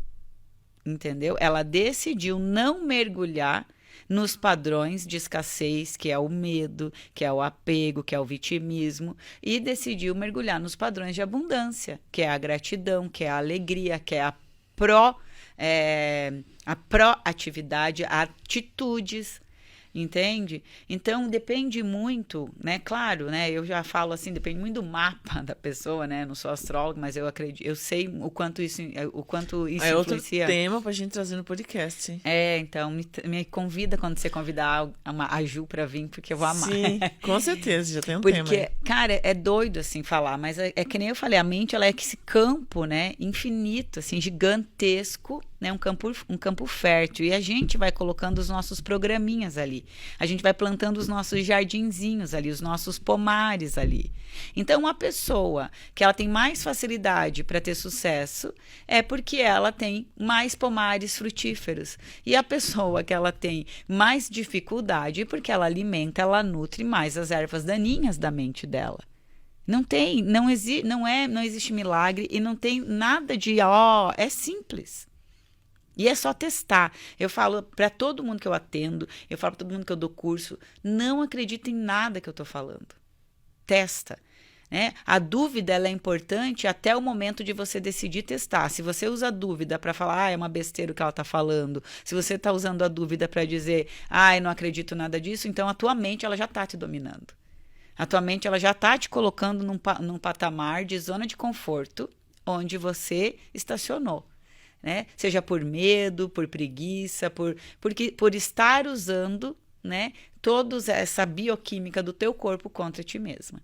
entendeu? Ela decidiu não mergulhar nos padrões de escassez, que é o medo, que é o apego, que é o vitimismo, e decidiu mergulhar nos padrões de abundância, que é a gratidão, que é a alegria, que é a proatividade, atitudes, entende? Então, depende muito, né? Claro, né? Eu já falo assim, depende muito do mapa da pessoa, né? Eu não sou astróloga, mas eu acredito, eu sei o quanto isso É outro influencia. tema pra gente trazer no podcast, hein? Então, me convida quando você convidar a Ju pra vir, porque eu vou amar. Sim, com certeza, já tem um porque, tema aí. cara, é doido, assim, falar, mas é que nem eu falei, a mente, ela é esse campo, né, infinito, assim, gigantesco, né, um campo fértil, e a gente vai colocando os nossos programinhas ali, a gente vai plantando os nossos jardinzinhos ali, os nossos pomares ali. Então, uma pessoa que ela tem mais facilidade para ter sucesso é porque ela tem mais pomares frutíferos, e a pessoa que ela tem mais dificuldade é porque ela alimenta, ela nutre mais as ervas daninhas da mente dela. Não existe milagre e não tem nada de é simples. E é só testar. Eu falo para todo mundo que eu atendo, eu falo para todo mundo que eu dou curso, não acredita em nada que eu estou falando. Testa. Né? A dúvida ela é importante até o momento de você decidir testar. Se você usa a dúvida para falar, é uma besteira o que ela está falando, se você está usando a dúvida para dizer, eu não acredito nada disso, então a tua mente ela já está te dominando. A tua mente ela já está te colocando num patamar de zona de conforto, onde você estacionou. Né? Seja por medo, por preguiça, por estar usando, né, toda essa bioquímica do teu corpo contra ti mesma.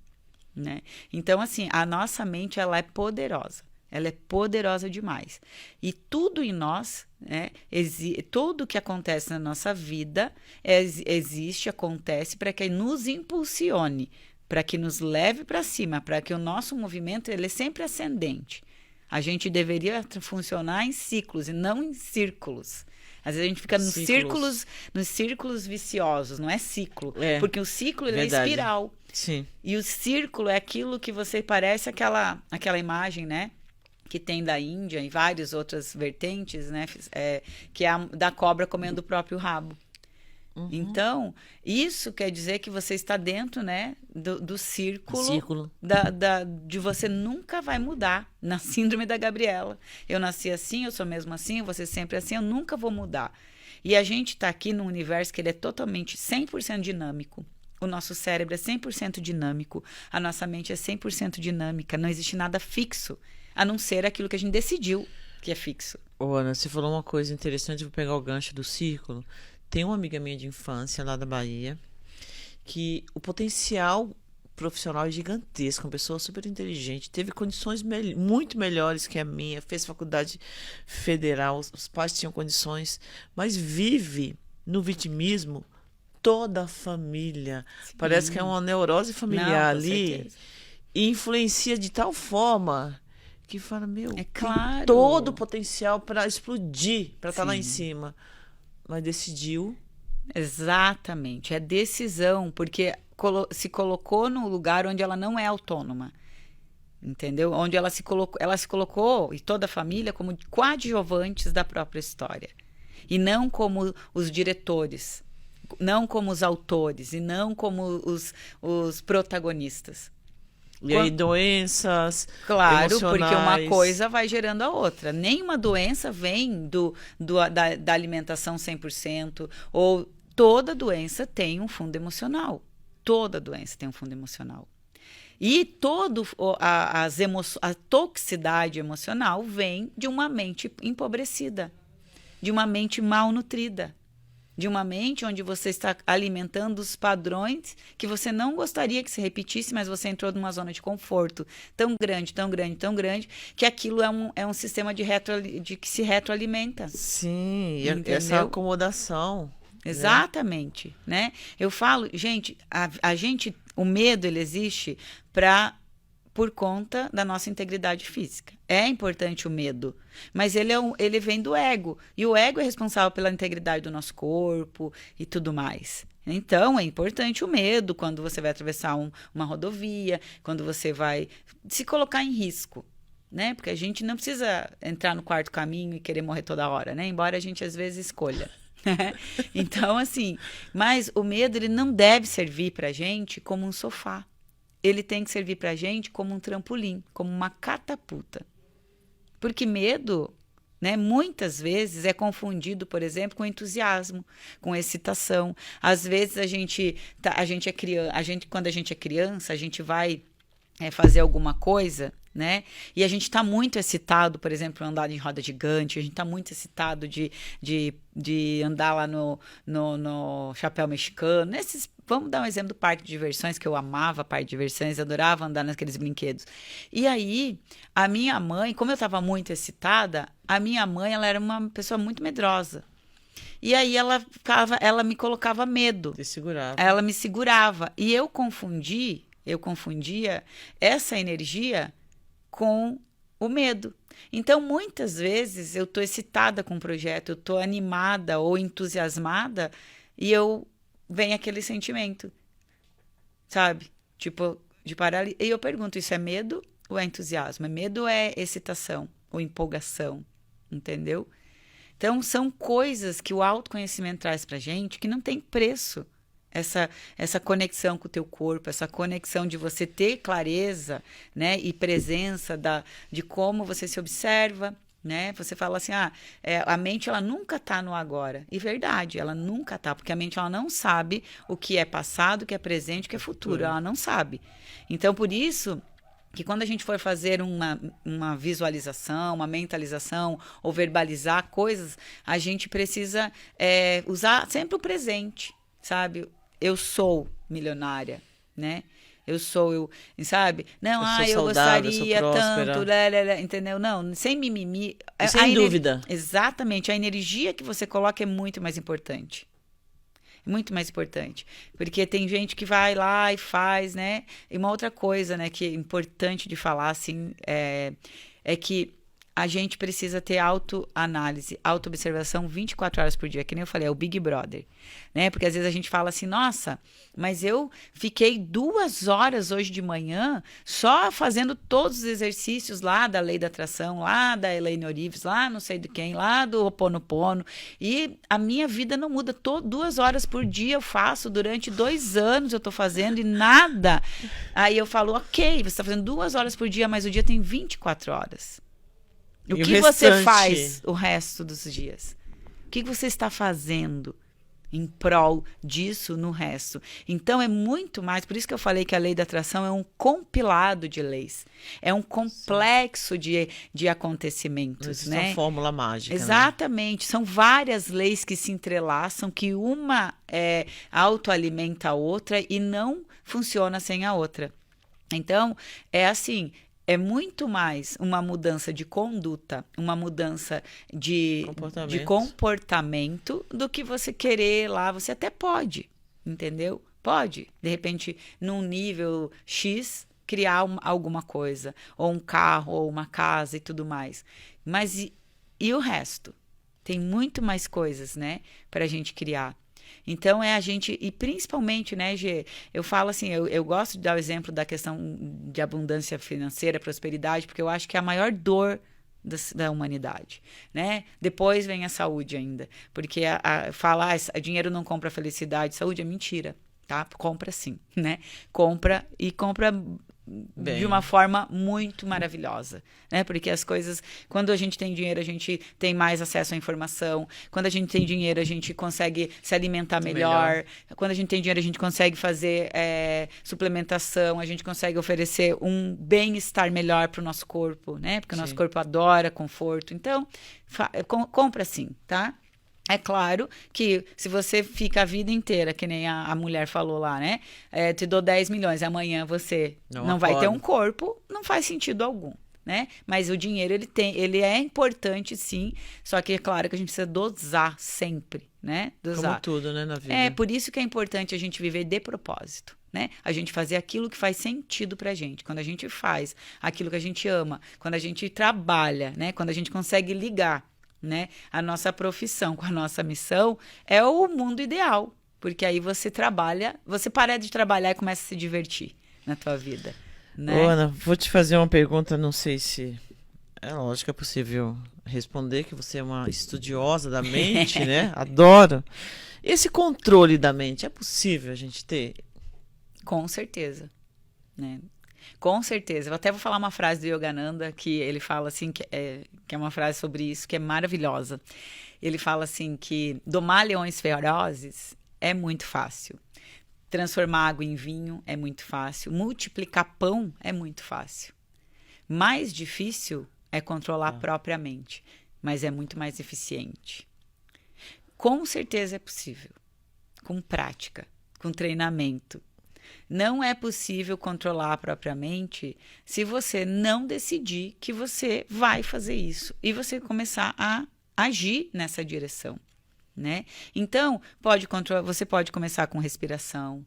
Né? Então, assim, a nossa mente ela é poderosa. Ela é poderosa demais. E tudo em nós, né, tudo que acontece na nossa vida acontece para que nos impulsione, para que nos leve para cima, para que o nosso movimento ele é sempre ascendente. A gente deveria funcionar em ciclos e não em círculos. Às vezes a gente fica nos círculos viciosos, não é ciclo. Porque o ciclo ele é espiral. Sim. E o círculo é aquilo que você parece aquela imagem, né? Que tem da Índia e várias outras vertentes, né? Que é a da cobra comendo o próprio rabo. Uhum. Então, isso quer dizer que você está dentro, né, do círculo. De você nunca vai mudar. Na síndrome da Gabriela. Eu nasci assim, eu sou mesmo assim, eu vou ser sempre assim, eu nunca vou mudar. E a gente está aqui num universo que ele é totalmente 100% dinâmico. O nosso cérebro é 100% dinâmico. A nossa mente é 100% dinâmica. Não existe nada fixo, a não ser aquilo que a gente decidiu que é fixo. Ana, você falou uma coisa interessante, vou pegar o gancho do círculo. Tem uma amiga minha de infância lá da Bahia que o potencial profissional é gigantesco, uma pessoa super inteligente, teve condições muito melhores que a minha, fez faculdade federal, os pais tinham condições, mas vive no vitimismo toda a família. Sim. Parece que é uma neurose familiar ali e influencia de tal forma que fala, claro. tem todo o potencial para explodir, para estar lá em cima. Mas decidiu. Exatamente, é decisão, porque se colocou no lugar onde ela não é autônoma, entendeu? Onde ela se colocou, e toda a família, como coadjuvantes da própria história, e não como os diretores, não como os autores e não como os protagonistas. E aí doenças Claro, emocionais. porque uma coisa vai gerando a outra. Nenhuma doença vem da alimentação 100%, ou toda doença tem um fundo emocional. Toda doença tem um fundo emocional. E a toxicidade emocional vem de uma mente empobrecida, de uma mente mal nutrida, de uma mente onde você está alimentando os padrões que você não gostaria que se repetisse, mas você entrou numa zona de conforto tão grande, tão grande, tão grande, que aquilo é um sistema de que se retroalimenta. Sim, entendeu? Essa acomodação. Exatamente, né? Eu falo, gente, o medo, ele existe por conta da nossa integridade física. É importante o medo, mas ele vem do ego. E o ego é responsável pela integridade do nosso corpo e tudo mais. Então, é importante o medo quando você vai atravessar uma rodovia, quando você vai se colocar em risco, né? Porque a gente não precisa entrar no quarto caminho e querer morrer toda hora, né? Embora a gente, às vezes, escolha. Então, assim, mas o medo, ele não deve servir pra gente como um sofá. Ele tem que servir pra gente como um trampolim, como uma catapulta. Porque medo, né, muitas vezes é confundido, por exemplo, com entusiasmo, com excitação. Às vezes quando a gente é criança, a gente vai fazer alguma coisa, né? E a gente está muito excitado, por exemplo, andar em roda gigante, a gente está muito excitado de andar lá no chapéu mexicano, vamos dar um exemplo do parque de diversões, que eu amava parque de diversões, adorava andar naqueles brinquedos. E aí, a minha mãe, como eu estava muito excitada, a minha mãe, ela era uma pessoa muito medrosa. E aí ela me colocava medo. Te segurava. Ela me segurava. E eu confundia essa energia com o medo. Então, muitas vezes, eu estou excitada com o projeto, eu estou animada ou entusiasmada e vem aquele sentimento, sabe? Tipo, de paralisia. E eu pergunto, isso é medo ou é entusiasmo? É medo ou é excitação ou empolgação? Entendeu? Então, são coisas que o autoconhecimento traz pra gente que não tem preço. Essa conexão com o teu corpo, essa conexão de você ter clareza, né, e presença de como você se observa, né? Você fala assim, a mente, ela nunca está no agora. E verdade, ela nunca está, porque a mente, ela não sabe o que é passado, o que é presente, o que é futuro. Ela não sabe. Então, por isso que quando a gente for fazer uma visualização, uma mentalização ou verbalizar coisas, a gente precisa usar sempre o presente, sabe? Eu sou milionária, né? Sabe? Não, eu saudável, gostaria tanto, entendeu? Não, sem mimimi. Sem dúvida. Exatamente. A energia que você coloca é muito mais importante. Muito mais importante. Porque tem gente que vai lá e faz, né? E uma outra coisa, né, que é importante de falar, assim, é que a gente precisa ter autoanálise, autoobservação 24 horas por dia, que nem eu falei, é o Big Brother, né? Porque às vezes a gente fala assim, nossa, mas eu fiquei 2 horas hoje de manhã só fazendo todos os exercícios lá da Lei da Atração, lá da Elaine Orives, lá não sei de quem, lá do Ho'oponopono, e a minha vida não muda. 2 horas por dia eu faço, durante 2 anos eu tô fazendo e nada. Aí eu falo, ok, você está fazendo 2 horas por dia, mas o dia tem 24 horas. O que você faz o resto dos dias? O que você está fazendo em prol disso no resto? Então, é muito mais. Por isso que eu falei que a lei da atração é um compilado de leis. É um complexo de acontecimentos. Não existe uma fórmula mágica. Exatamente. Né? São várias leis que se entrelaçam, que uma autoalimenta a outra e não funciona sem a outra. Então, é assim... É muito mais uma mudança de conduta, uma mudança de comportamento do que você querer lá. Você até pode, entendeu? Pode, de repente, num nível X, criar alguma coisa, ou um carro, ou uma casa e tudo mais. Mas e o resto? Tem muito mais coisas, né, para a gente criar. Então, a gente, e principalmente, né, Gê, eu falo assim, eu gosto de dar o exemplo da questão de abundância financeira, prosperidade, porque eu acho que a maior dor da humanidade, né? Depois vem a saúde ainda, porque falar dinheiro não compra felicidade, saúde é mentira, tá? Compra sim, né? Compra Bem. de uma forma muito maravilhosa, né? Porque as coisas, quando a gente tem dinheiro, a gente tem mais acesso à informação. Quando a gente tem dinheiro, a gente consegue se alimentar melhor. Quando a gente tem dinheiro, a gente consegue fazer suplementação, a gente consegue oferecer um bem-estar melhor para o nosso corpo, né? Porque o nosso corpo adora conforto. Então, compra sim, tá? É claro que se você fica a vida inteira, que nem a mulher falou lá, né? Te dou 10 milhões e amanhã você não vai ter um corpo, não faz sentido algum, né? Mas o dinheiro, ele é importante, sim, só que é claro que a gente precisa dosar sempre, né? Dosar. Como tudo, né, na vida. É por isso que é importante a gente viver de propósito, né? A gente fazer aquilo que faz sentido pra gente. Quando a gente faz aquilo que a gente ama, quando a gente trabalha, né? Quando a gente consegue ligar, né, a nossa profissão com a nossa missão, é o mundo ideal. Porque aí você trabalha, você para de trabalhar e começa a se divertir na tua vida, né? Ô, Ana, vou te fazer uma pergunta, não sei se é lógico, é possível responder, que você é uma estudiosa da mente, né? Adoro. Esse controle da mente, é possível a gente ter? Com certeza, né? Com certeza. Eu até vou falar uma frase do Yogananda, que ele fala assim, que é uma frase sobre isso, que é maravilhosa. Ele fala assim que domar leões ferozes é muito fácil. Transformar água em vinho é muito fácil. Multiplicar pão é muito fácil. Mais difícil é controlar a própria mente, mas é muito mais eficiente. Com certeza é possível. Com prática, com treinamento. Não é possível controlar a própria mente se você não decidir que você vai fazer isso e você começar a agir nessa direção, né? Então, você pode começar com respiração.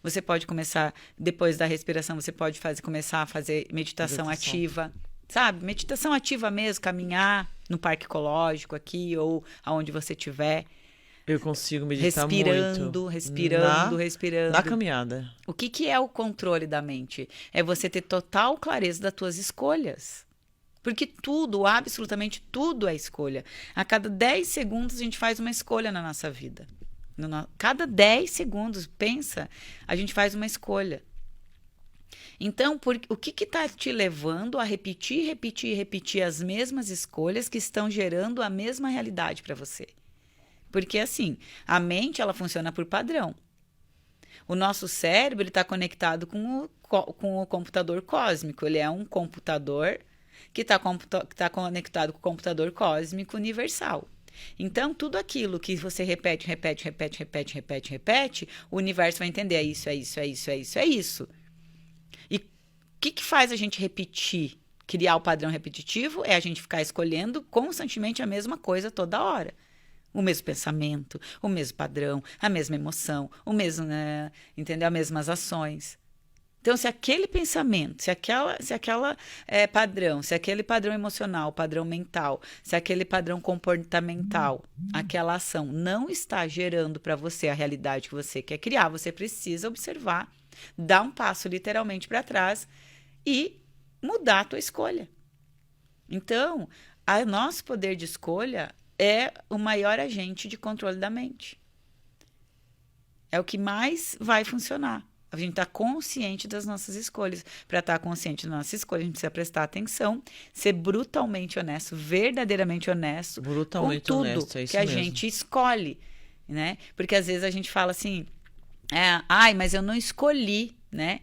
Você pode começar, depois da respiração, você pode começar a fazer meditação ativa, sabe? Meditação ativa mesmo, caminhar no parque ecológico aqui ou aonde você estiver. Eu consigo meditar respirando, muito. Respirando. Na caminhada. O que é o controle da mente? É você ter total clareza das tuas escolhas. Porque tudo, absolutamente tudo é escolha. A cada 10 segundos a gente faz uma escolha na nossa vida. Cada 10 segundos, pensa, a gente faz uma escolha. Então, o que está te levando a repetir as mesmas escolhas que estão gerando a mesma realidade para você? Porque, assim, a mente, ela funciona por padrão. O nosso cérebro está conectado com o computador cósmico. Ele é um computador que está conectado com o computador cósmico universal. Então, tudo aquilo que você repete, o universo vai entender. É isso. E o que faz a gente repetir, criar o padrão repetitivo? É a gente ficar escolhendo constantemente a mesma coisa toda hora. O mesmo pensamento, o mesmo padrão, a mesma emoção, entendeu? As mesmas ações. Então, se aquele pensamento, se aquele padrão emocional, padrão mental, se aquele padrão comportamental, aquela ação não está gerando para você a realidade que você quer criar, você precisa observar, dar um passo literalmente para trás e mudar a tua escolha. Então, o nosso poder de escolha é o maior agente de controle da mente. É o que mais vai funcionar. A gente está consciente das nossas escolhas. Para estar consciente das nossas escolhas, a gente precisa prestar atenção, ser brutalmente honesto, verdadeiramente honesto, brutalmente com tudo honesto, é isso que a mesmo. gente escolhe, né? Porque às vezes a gente fala assim, mas eu não escolhi, né?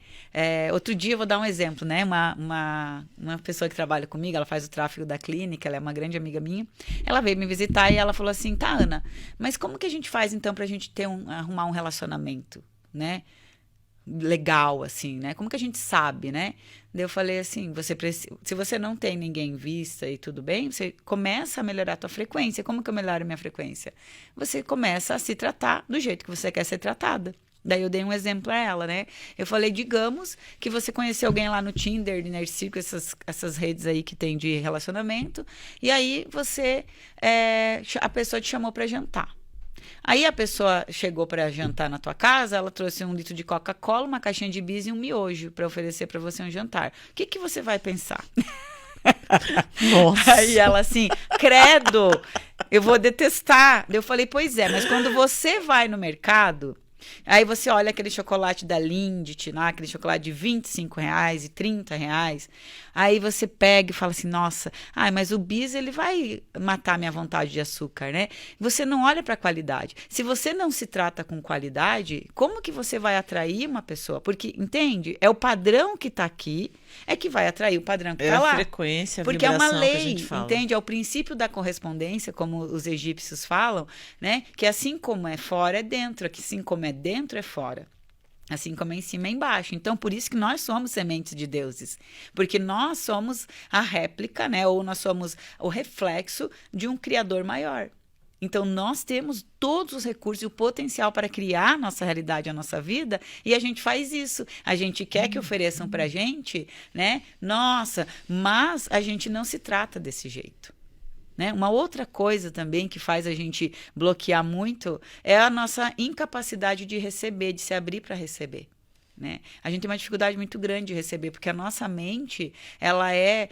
Outro dia eu vou dar um exemplo, né? Uma pessoa que trabalha comigo, ela faz o tráfego da clínica, ela é uma grande amiga minha. Ela veio me visitar e ela falou assim, tá, Ana, mas como que a gente faz então pra gente arrumar um relacionamento, né? Legal, assim, né? Como que a gente sabe, né? Daí eu falei assim, se você não tem ninguém em vista e tudo bem, você começa a melhorar a tua frequência. Como que eu melhoro a minha frequência? Você começa a se tratar do jeito que você quer ser tratada. Daí eu dei um exemplo a ela, né? Eu falei, digamos que você conheceu alguém lá no Tinder, no Inner Circle, essas redes aí que tem de relacionamento, e aí a pessoa te chamou para jantar. Aí a pessoa chegou para jantar na tua casa, ela trouxe 1 litro de Coca-Cola, uma caixinha de bis e um miojo para oferecer para você um jantar. O que você vai pensar? Nossa. Aí ela assim, credo, eu vou detestar. Eu falei, pois é, mas quando você vai no mercado, aí você olha aquele chocolate da Lindt, né? Aquele chocolate de R$ 25 e R$ 30, aí você pega e fala assim, nossa, mas o bis ele vai matar minha vontade de açúcar, né? Você não olha para a qualidade. Se você não se trata com qualidade, como que você vai atrair uma pessoa? Porque, entende? É o padrão que está aqui, é que vai atrair o padrão que está lá. É a frequência, a porque é uma vibração lei, que a gente fala. entende? É o princípio da correspondência, como os egípcios falam, né? Que assim como é fora, é dentro. Que assim como é dentro, é fora. Assim como é em cima, é embaixo. Então, por isso que nós somos sementes de deuses. Porque nós somos a réplica, né? Ou nós somos o reflexo de um criador maior. Então, nós temos todos os recursos e o potencial para criar a nossa realidade, a nossa vida, e a gente faz isso. A gente quer que ofereçam para a gente, né? Nossa, mas a gente não se trata desse jeito. Né? Uma outra coisa também que faz a gente bloquear muito é a nossa incapacidade de receber, de se abrir para receber. Né? A gente tem uma dificuldade muito grande de receber, porque a nossa mente ela é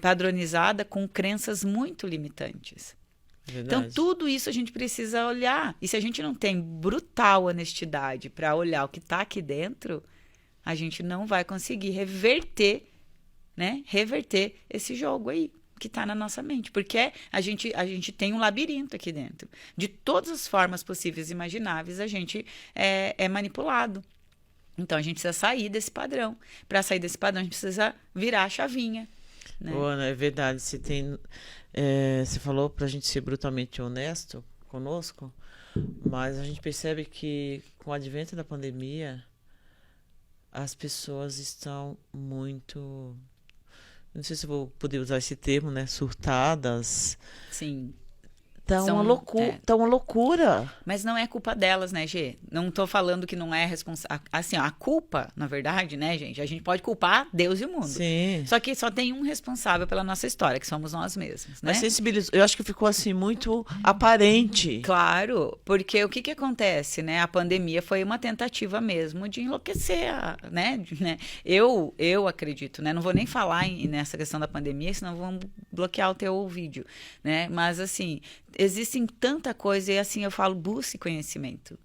padronizada com crenças muito limitantes. Verdade. Então, tudo isso a gente precisa olhar. E se a gente não tem brutal honestidade para olhar o que está aqui dentro, a gente não vai conseguir reverter, né? Reverter esse jogo aí que está na nossa mente. Porque a gente tem um labirinto aqui dentro. De todas as formas possíveis e imagináveis, a gente é manipulado. Então, a gente precisa sair desse padrão. Para sair desse padrão, a gente precisa virar a chavinha. Né? Ô, Ana, é verdade. Você falou para a gente ser brutalmente honesto conosco, mas a gente percebe que com o advento da pandemia, as pessoas estão muito... Não sei se eu vou poder usar esse termo, né? Surtadas. Sim. Tá uma loucura. Mas não é culpa delas, né, Gê? Não tô falando que não é responsável. Assim, ó, a culpa, na verdade, né, gente? A gente pode culpar Deus e o mundo. Sim. Só que só tem um responsável pela nossa história, que somos nós mesmos, né? Mas sensibilizou. Eu acho que ficou assim muito aparente. Claro, porque o que acontece, né? A pandemia foi uma tentativa mesmo de enlouquecer, né? Eu acredito, né? Não vou nem falar nessa questão da pandemia, senão vão bloquear o teu vídeo, né? Mas assim, existem tanta coisa e assim eu falo, busque conhecimento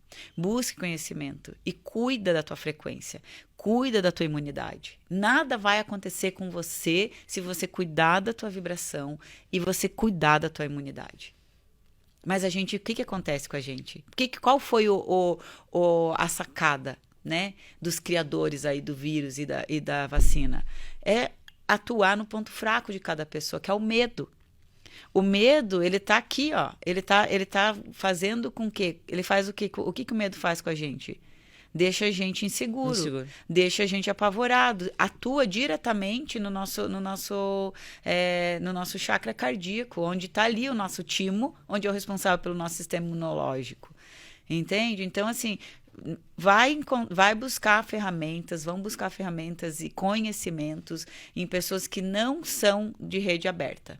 e cuida da tua frequência, cuida da tua imunidade. Nada vai acontecer com você se você cuidar da tua vibração e você cuidar da tua imunidade. Mas o que acontece com a gente? Qual foi a sacada, né, dos criadores aí do vírus e da vacina? É atuar no ponto fraco de cada pessoa, que é o medo. O medo, ele tá aqui, ó. Ele tá fazendo com que... Ele faz o quê? O que o medo faz com a gente? Deixa a gente inseguro. Deixa a gente apavorado. Atua diretamente no nosso chakra cardíaco, onde está ali o nosso timo, onde é o responsável pelo nosso sistema imunológico. Entende? Então, assim... Vai buscar ferramentas, vão buscar ferramentas e conhecimentos em pessoas que não são de rede aberta.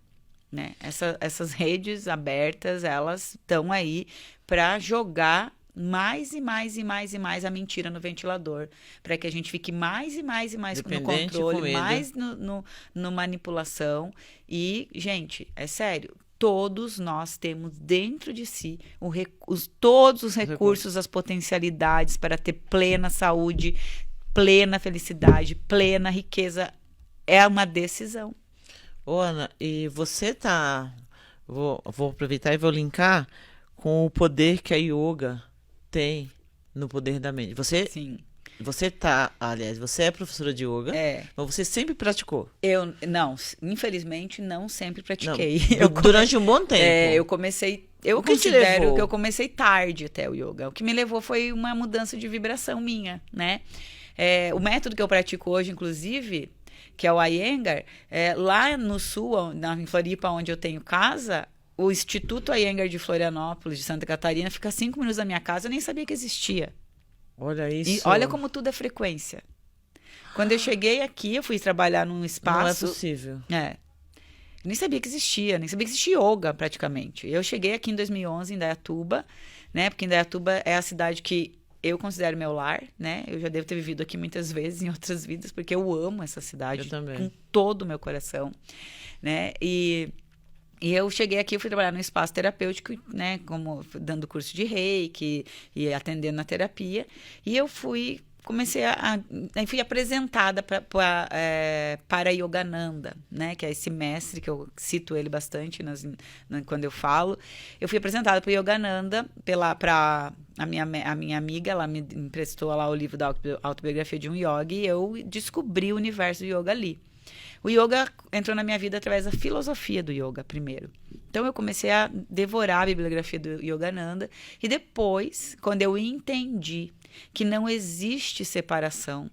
Né? Essas redes abertas, elas estão aí para jogar mais e mais e mais e mais a mentira no ventilador, para que a gente fique mais e mais e mais no controle, mais no manipulação. E, gente, é sério, todos nós temos dentro de si todos os recursos, as potencialidades para ter plena saúde, plena felicidade, plena riqueza. É uma decisão. Ô, Ana, e você vou aproveitar e vou linkar com o poder que a yoga tem no poder da mente. Sim. Aliás, você é professora de yoga, mas você sempre praticou? Não, infelizmente não sempre pratiquei. Durante um bom tempo. Eu comecei, eu considero que eu comecei tarde até o yoga. O que me levou foi uma mudança de vibração minha, né? O método que eu pratico hoje, inclusive, que é o Iyengar, lá no sul, em Floripa, onde eu tenho casa, o Instituto Iyengar de Florianópolis, de Santa Catarina, fica a 5 minutos da minha casa, eu nem sabia que existia. Olha isso. E olha como tudo é frequência. Quando eu cheguei aqui, eu fui trabalhar num espaço... Não é possível. Nem sabia que existia yoga praticamente. Eu cheguei aqui em 2011, em Indaiatuba, né? Porque Indaiatuba é a cidade que eu considero meu lar, né? Eu já devo ter vivido aqui muitas vezes em outras vidas, porque eu amo essa cidade com todo o meu coração, né? E eu cheguei aqui, eu fui trabalhar no espaço terapêutico, né? Como dando curso de reiki e atendendo na terapia. E eu fui apresentada para Yogananda, né? Que é esse mestre, que eu cito ele bastante quando eu falo. Eu fui apresentada para Yogananda para a minha amiga, ela me emprestou lá o livro da autobiografia de um yogi, e eu descobri o universo do yoga ali. O yoga entrou na minha vida através da filosofia do yoga, primeiro. Então, eu comecei a devorar a bibliografia do Yogananda. E depois, quando eu entendi que não existe separação,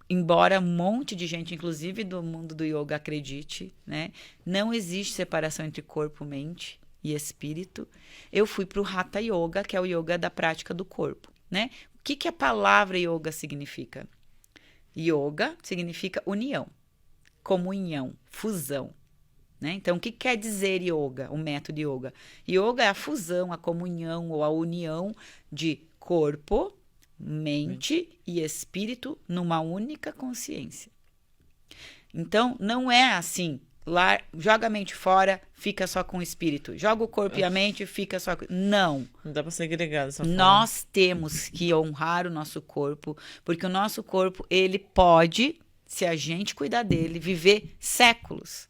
embora um monte de gente, inclusive do mundo do yoga, acredite, né? Não existe separação entre corpo, mente e espírito. Eu fui para o Hatha Yoga, que é o yoga da prática do corpo, né? O que a palavra yoga significa? Yoga significa união, comunhão, fusão, né? Então, o que quer dizer yoga, o método yoga? Yoga é a fusão, a comunhão ou a união de corpo, mente e espírito numa única consciência. Então, não é assim, joga a mente fora, fica só com o espírito. Joga o corpo e a mente, fica só com... Não. Não dá para segregar dessa forma. Nós temos que honrar o nosso corpo, porque o nosso corpo, ele pode, se a gente cuidar dele, viver séculos.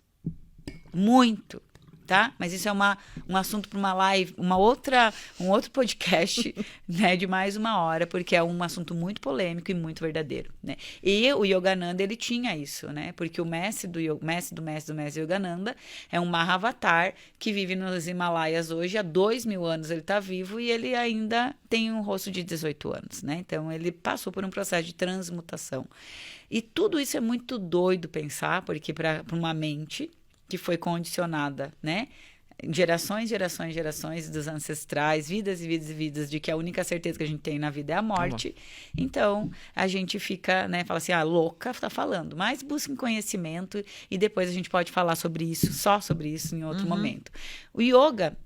Muito. Tá? Mas isso é um assunto para uma live, um outro podcast, né, de mais 1 hora, porque é um assunto muito polêmico e muito verdadeiro, né? E o Yogananda, ele tinha isso, né? Porque o mestre do mestre Yogananda é um Mahavatar que vive nos Himalaias hoje, há 2000 anos ele está vivo e ele ainda tem um rosto de 18 anos, né? Então, ele passou por um processo de transmutação. E tudo isso é muito doido pensar, porque para uma mente que foi condicionada, né? Gerações dos ancestrais, vidas e vidas e vidas, de que a única certeza que a gente tem na vida é a morte. Então, a gente fica, né? Fala assim, louca tá falando. Mas busquem conhecimento e depois a gente pode falar sobre isso, só sobre isso em outro momento. O yoga,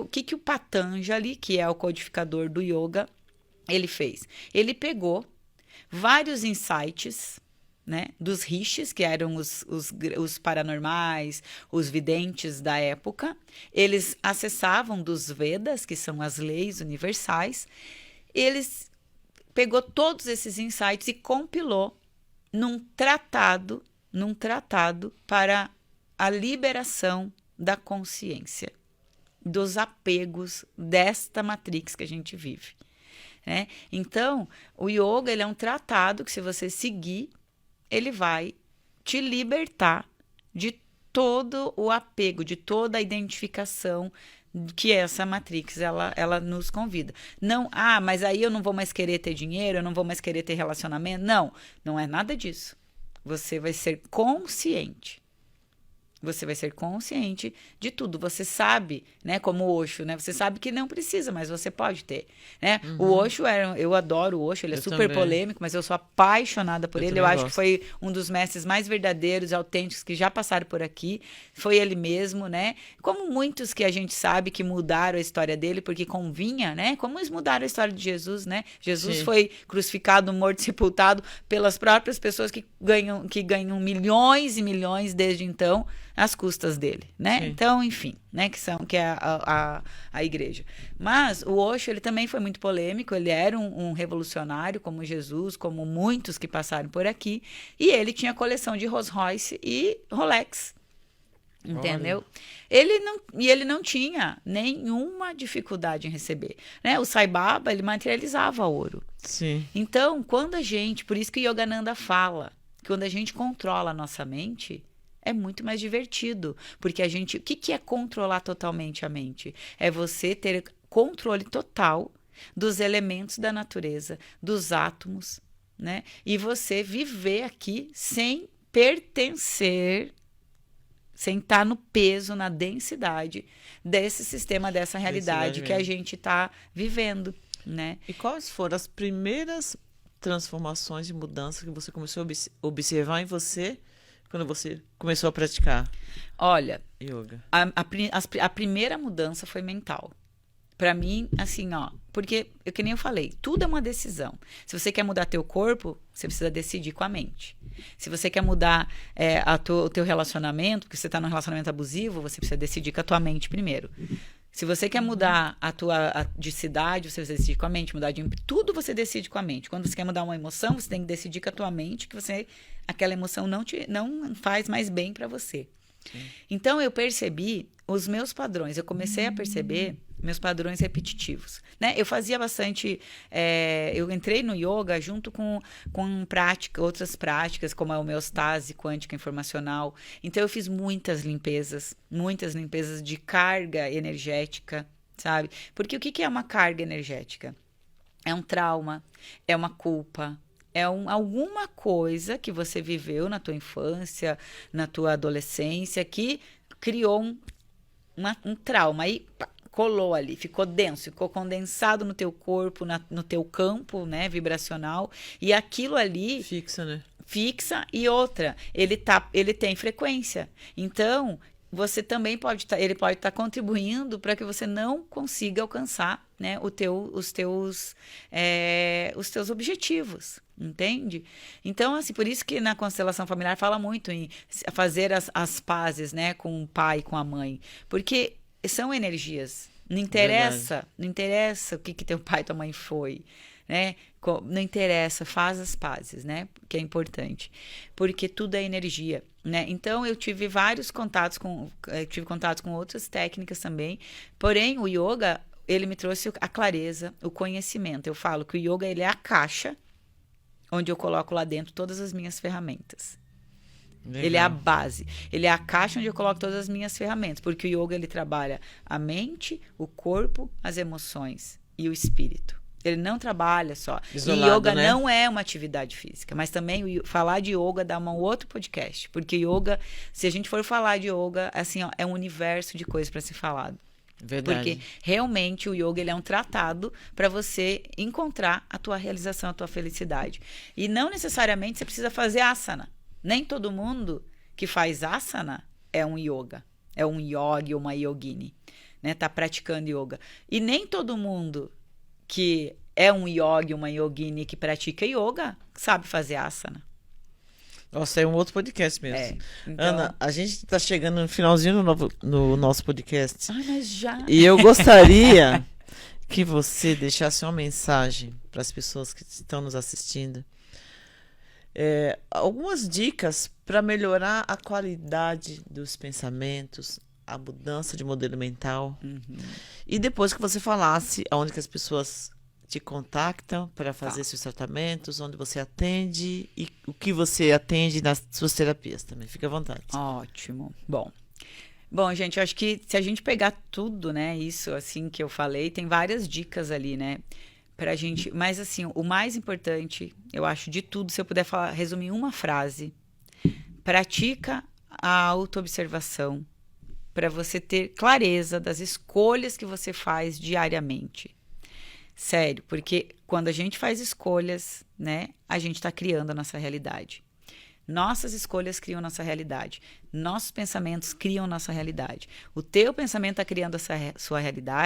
o que o Patanjali, que é o codificador do yoga, ele fez? Ele pegou vários insights, né, dos rishis, que eram os paranormais, os videntes da época. Eles acessavam dos Vedas, que são as leis universais. Eles pegou todos esses insights e compilou num tratado para a liberação da consciência, dos apegos desta matrix que a gente vive, né? Então, o yoga, ele é um tratado que, se você seguir, ele vai te libertar de todo o apego, de toda a identificação que essa matrix, ela nos convida. Não, mas aí eu não vou mais querer ter dinheiro, eu não vou mais querer ter relacionamento. Não é nada disso. Você vai ser consciente. Você vai ser consciente de tudo. Você sabe, né? Como o Osho, né? Você sabe que não precisa, mas você pode ter, né? O Osho, eu adoro o Osho, ele é super polêmico, mas eu sou apaixonada por ele. Eu acho que foi um dos mestres mais verdadeiros e autênticos que já passaram por aqui. Foi ele mesmo, né? Como muitos que a gente sabe que mudaram a história dele, porque convinha, né? Como eles mudaram a história de Jesus, né? Jesus foi crucificado, morto, sepultado pelas próprias pessoas que ganham milhões e milhões desde então, às custas dele, né? Sim. Então, enfim, né? Que é a igreja. Mas o Osho, ele também foi muito polêmico, ele era um revolucionário, como Jesus, como muitos que passaram por aqui, e ele tinha coleção de Rolls Royce e Rolex. Entendeu? Ele não tinha nenhuma dificuldade em receber, né? O Sai Baba, ele materializava ouro. Sim. Então, por isso que Yogananda fala, que quando a gente controla a nossa mente, é muito mais divertido, porque o que é controlar totalmente a mente? É você ter controle total dos elementos da natureza, dos átomos, né? E você viver aqui sem pertencer, sem estar no peso, na densidade desse sistema, dessa realidade que a gente está vivendo, né? E quais foram as primeiras transformações e mudanças que você começou a observar em você quando você começou a praticar? Olha, yoga. A primeira mudança foi mental. Pra mim, assim, ó, porque, que nem eu falei, tudo é uma decisão. Se você quer mudar teu corpo, você precisa decidir com a mente. Se você quer mudar o teu relacionamento, porque você tá num relacionamento abusivo, você precisa decidir com a tua mente primeiro. Se você quer mudar de cidade, você precisa decidir com a mente, mudar de tudo você decide com a mente. Quando você quer mudar uma emoção, você tem que decidir com a tua mente que aquela emoção não faz mais bem para você. Sim. Então, eu percebi os meus padrões. Eu comecei a perceber meus padrões repetitivos, né? Eu fazia bastante... eu entrei no yoga junto com outras práticas, como a homeostase quântica informacional. Então, eu fiz muitas limpezas de carga energética, sabe? Porque o que é uma carga energética? É um trauma, é uma culpa, alguma coisa que você viveu na tua infância, na tua adolescência, que criou um trauma. Aí colou ali, ficou denso, ficou condensado no teu corpo, no teu campo, né, vibracional. E aquilo ali... Fixa, né? Fixa. E outra, ele tem frequência. Então... você também ele pode estar contribuindo para que você não consiga alcançar, né, os teus objetivos, entende? Então, assim, por isso que na constelação familiar fala muito em fazer as pazes, né, com o pai, com a mãe, porque são energias. Não interessa o que teu pai e tua mãe foi, né? Não interessa, faz as pazes, né? Que é importante, porque tudo é energia, né? Então eu tive vários contatos com outras técnicas também, porém o yoga, ele me trouxe a clareza, o conhecimento. Eu falo que o yoga, ele é a caixa onde eu coloco lá dentro todas as minhas ferramentas. Legal. Ele é a base, ele é a caixa onde eu coloco todas as minhas ferramentas, porque o yoga, ele trabalha a mente, o corpo, as emoções e o espírito. Ele não trabalha só. Isolado, e yoga, né? Não é uma atividade física, mas também falar de yoga dá um outro podcast, porque yoga, se a gente for falar de yoga, assim, ó, é um universo de coisas para ser falado. Verdade. Porque realmente o yoga, ele é um tratado para você encontrar a tua realização, a tua felicidade. E não necessariamente você precisa fazer asana. Nem todo mundo que faz asana é um yoga, é um yogi ou uma yogini, né? Tá praticando yoga. E nem todo mundo que é um yogi, uma yogini que pratica yoga, sabe fazer asana. Nossa, é um outro podcast mesmo. Então... Ana, a gente está chegando no finalzinho no nosso podcast. Ah, mas já... E eu gostaria que você deixasse uma mensagem para as pessoas que estão nos assistindo. Algumas dicas para melhorar a qualidade dos pensamentos, a mudança de modelo mental. Uhum. E depois que você falasse onde que as pessoas te contactam para fazer seus tratamentos, onde você atende e o que você atende nas suas terapias também. Fique à vontade. Ótimo. Bom, gente, eu acho que se a gente pegar tudo, né, isso assim que eu falei, tem várias dicas ali, né, pra gente. Mas assim, o mais importante, eu acho, de tudo, se eu puder resumir uma frase, pratica a autoobservação para você ter clareza das escolhas que você faz diariamente. Sério, porque quando a gente faz escolhas, né, a gente está criando a nossa realidade. Nossas escolhas criam nossa realidade. Nossos pensamentos criam nossa realidade. O teu pensamento está criando a sua realidade.